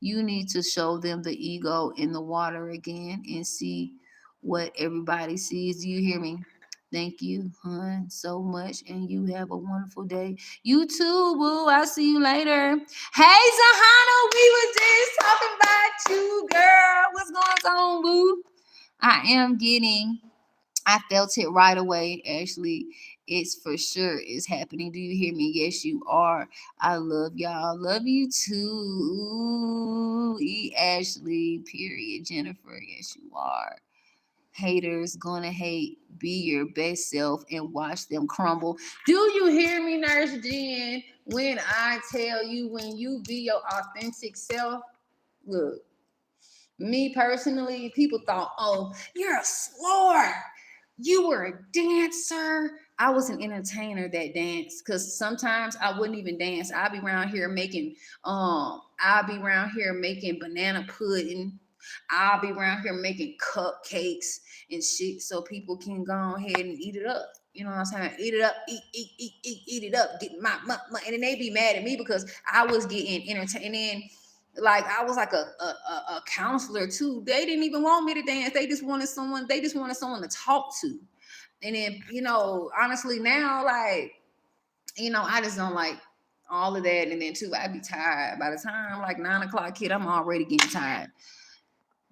You need to show them the ego in the water again and see what everybody sees. Do you hear me? Thank you, hon, so much. And you have a wonderful day. You too, boo. I'll see you later. Hey, Zahana, we was just talking about you, girl. What's going on, boo? I felt it right away. Actually, it's for sure is happening. Do you hear me? Yes, you are. I love y'all. Love you too. Ooh, Ashley. Period. Jennifer. Yes, you are. Haters gonna hate. Be your best self and watch them crumble. Do you hear me, Nurse Jen? When I tell you, when you be your authentic self, look. Me personally, people thought, oh, you're a slower. You were a dancer. I was an entertainer that danced because sometimes I wouldn't even dance. I'd be around here making banana pudding. I'll be around here making cupcakes and shit so people can go ahead and eat it up. You know what I'm saying? Eat it up, eat it up, get my and then they be mad at me because I was getting entertained. Like I was like a counselor too. They didn't even want me to dance. They just wanted someone to talk to. And then, honestly now, like, I just don't like all of that. And then too, I'd be tired. By the time like 9 o'clock hit, I'm already getting tired.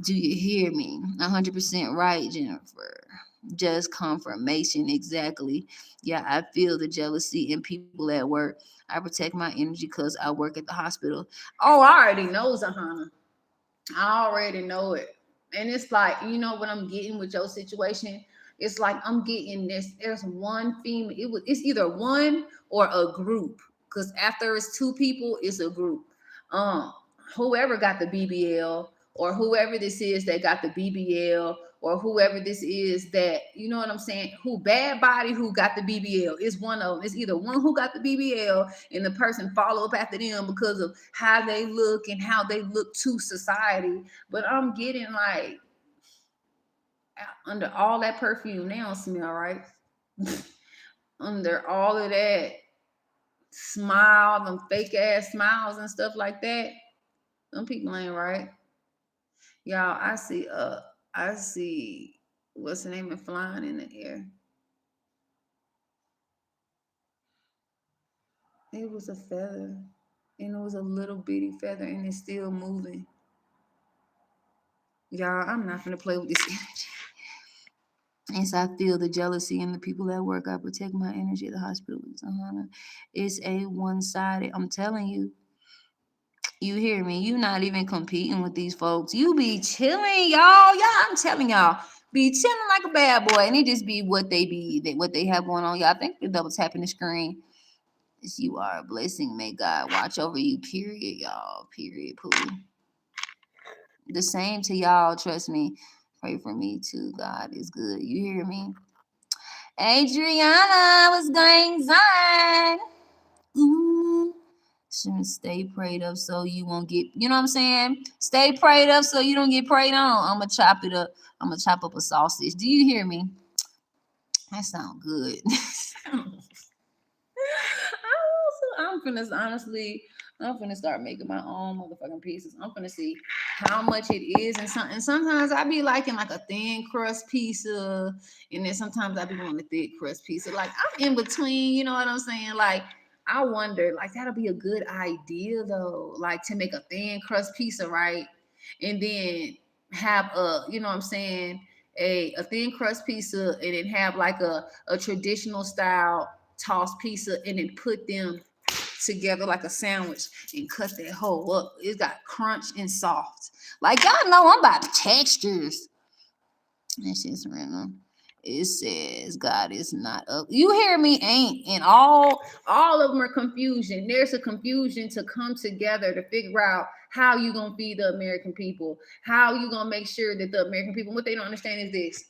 Do you hear me? 100% right, Jennifer. Just confirmation, exactly. Yeah, I feel the jealousy in people at work. I protect my energy because I work at the hospital. Oh, I already know, Zahana. I already know it. And it's like, what I'm getting with your situation? It's like I'm getting this. There's one female. It's either one or a group. Because after it's two people, it's a group. Um, Whoever got the BBL, or whoever this is that got the BBL, or whoever this is that, you know what I'm saying? Who bad body who got the BBL. It's one of them. It's either one who got the BBL and the person follow up after them because of how they look and how they look to society. But I'm getting like under all that perfume, they don't smell right. Under all of that smile, them fake ass smiles and stuff like that, them people ain't right. Y'all, I see what's the name of flying in the air. It was a feather. And it was a little bitty feather and it's still moving. Y'all, I'm not gonna play with this energy. As I feel the jealousy in the people at work, I protect my energy at the hospital. It's a one-sided. I'm telling you. You hear me? You not even competing with these folks. You be chilling, y'all. I'm telling y'all, be chilling like a bad boy, and it just be what what they have going on. Y'all think the double tapping the screen. You are a blessing. May God watch over you. Period, y'all. Period. Pooh. The same to y'all. Trust me. Pray for me too. God is good. You hear me? Adriana, what's going on? Ooh. Should stay prayed up so you won't get, you know what I'm saying? Stay prayed up so you don't get prayed on. I'm going to chop it up. I'm going to chop up a sausage. Do you hear me? That sounds good. I'm finna start making my own motherfucking pieces. I'm finna see how much it is, and sometimes I be liking like a thin crust pizza, and then sometimes I be wanting a thick crust pizza. Like I'm in between, you know what I'm saying? Like I wonder, like that'll be a good idea though, like to make a thin crust pizza, right? and then have a, you know what I'm saying, a thin crust pizza, and then have like a traditional style tossed pizza, and then put them together like a sandwich and cut that whole up. It's got crunch and soft. Like y'all know I'm about textures. That shit's random. It says God is not up. You hear me? Ain't, and all of them are confusion. There's a confusion to come together to figure out how you gonna feed the American people. How you gonna make sure that the American people, what they don't understand is this.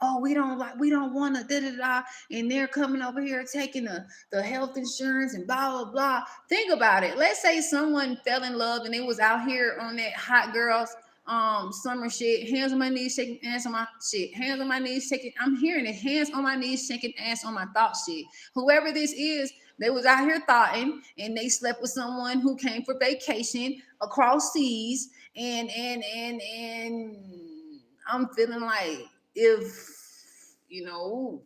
Oh, we don't want to da da da, and they're coming over here taking the health insurance and blah blah blah. Think about it. Let's say someone fell in love and they was out here on that hot girls summer shit, hands on my knees, shaking ass on my shit, hands on my knees, shaking. I'm hearing it, hands on my knees, shaking ass on my thought shit. Whoever this is, they was out here thoughting, and they slept with someone who came for vacation across seas, and I'm feeling like if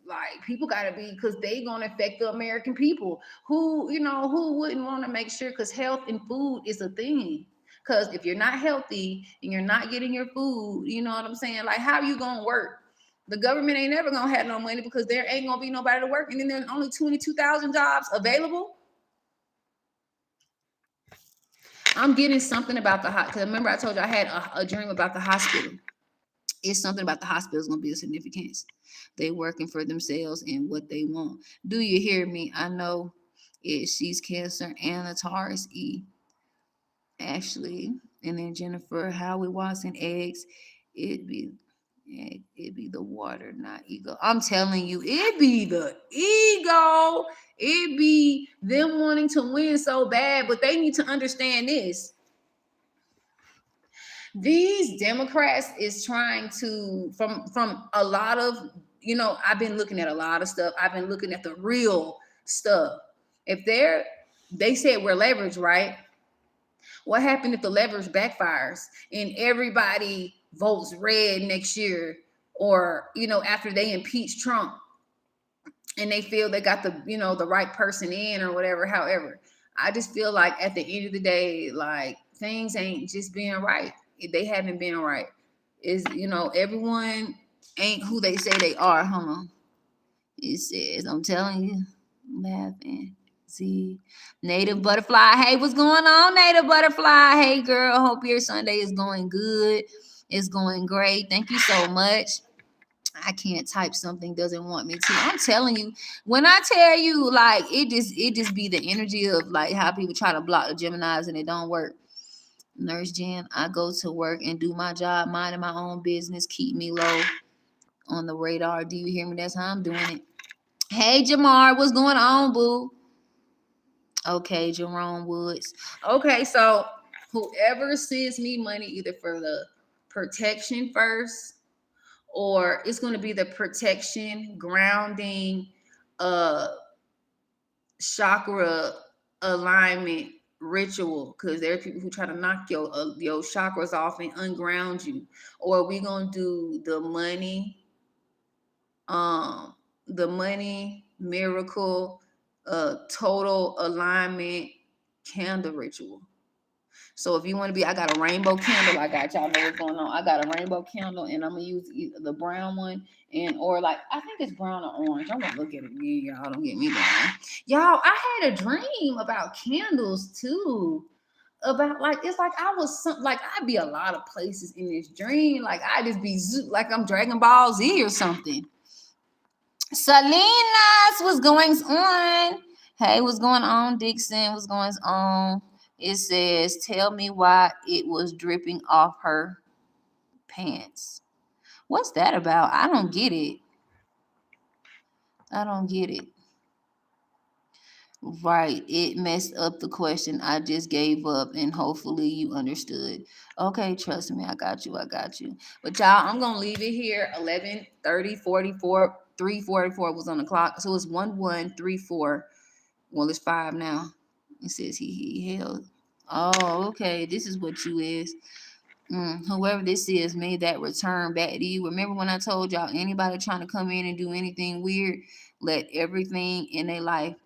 like people gotta be, because they gonna affect the American people. Who wouldn't want to make sure, because health and food is a thing. Because if you're not healthy and you're not getting your food, you know what I'm saying? Like, how you gonna work? The government ain't never gonna have no money because there ain't gonna be nobody to work, and then there's only 22,000 jobs available. I'm getting something about the hot, because remember I told you I had a dream about the hospital. It's something about the hospital is going to be a significance. They working for themselves and what they want. Do you hear me? I know she's Cancer, Anna, Taurus, E, Ashley, and then Jennifer, Howie, Watson, eggs. It'd be It'd be the water, not ego. I'm telling you, it'd be the ego. It'd be them wanting to win so bad, but they need to understand this. These Democrats is trying to, from a lot of, I've been looking at a lot of stuff. I've been looking at the real stuff. If they said we're leveraged, right? What happened if the leverage backfires and everybody votes red next year, or after they impeach Trump and they feel they got the right person in or whatever. However, I just feel like at the end of the day, like, things ain't just being right. They haven't been right. Is everyone ain't who they say they are. Hold on. It says, I'm telling you, laughing. See, Native Butterfly. Hey, what's going on, Native Butterfly? Hey, girl. Hope your Sunday is going good. It's going great. Thank you so much. I can't type, something doesn't want me to. I'm telling you, when I tell you, like, it just be the energy of like how people try to block the Geminis and it don't work. Nurse Jen, I go to work and do my job, minding my own business, keep me low on the radar. Do you hear me? That's how I'm doing it. Hey, Jamar, what's going on, boo? Okay, Jerome Woods. Okay, so whoever sends me money, either for the protection first, or it's going to be the protection, grounding, uh chakra alignment ritual, because there are people who try to knock your chakras off and unground you. Or we gonna do the money miracle total alignment candle ritual. So if you want to be, I got a rainbow candle. I got, y'all know what's going on. I got a rainbow candle, and I'm gonna use the brown one, or like, I think it's brown or orange. I'm gonna look at it again, y'all. Don't get me wrong. Y'all, I had a dream about candles too. About, like, it's like I was like I'd be a lot of places in this dream. Like I just be like I'm Dragon Ball Z or something. Salinas, what's going on? Hey, what's going on, Dixon? What's going on? It says, tell me why it was dripping off her pants. What's that about? I don't get it. I don't get it. Right. It messed up the question. I just gave up, and hopefully you understood. Okay, trust me. I got you. I got you. But y'all, I'm going to leave it here. 11:30, 44, 3:44 was on the clock. So it's 1134. Well, it's 5 now. It says he held. Oh, okay. This is what you is. Whoever this is made that return back to you. Remember when I told y'all, anybody trying to come in and do anything weird, let everything in their life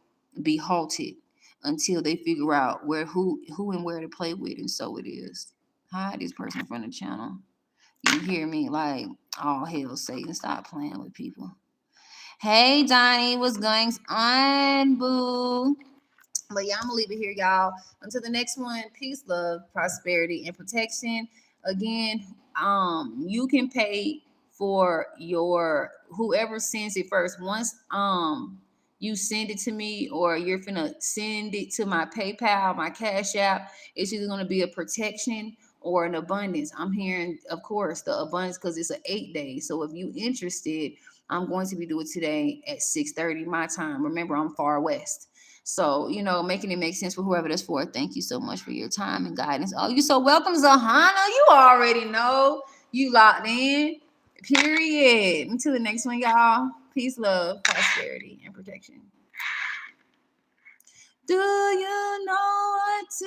be halted until they figure out who and where to play with. And so it is. Hide this person from the channel. You hear me? Like, all hell Satan. Stop playing with people. Hey, Donnie. What's going on, boo? But yeah, I'm gonna leave it here, y'all. Until the next one, peace, love, prosperity, and protection. Again, you can pay for your whoever sends it first. Once you send it to me, or you're finna send it to my PayPal, my Cash App, it's either gonna be a protection or an abundance. I'm hearing, of course, the abundance because it's an 8 day. So if you interested, I'm going to be doing it today at 6:30 my time. Remember, I'm far west. So, making it make sense for whoever that's for. Thank you so much for your time and guidance. Oh, you so welcome, Zahana. You already know you locked in. Period. Until the next one, y'all. Peace, love, prosperity, and protection. Do you know what to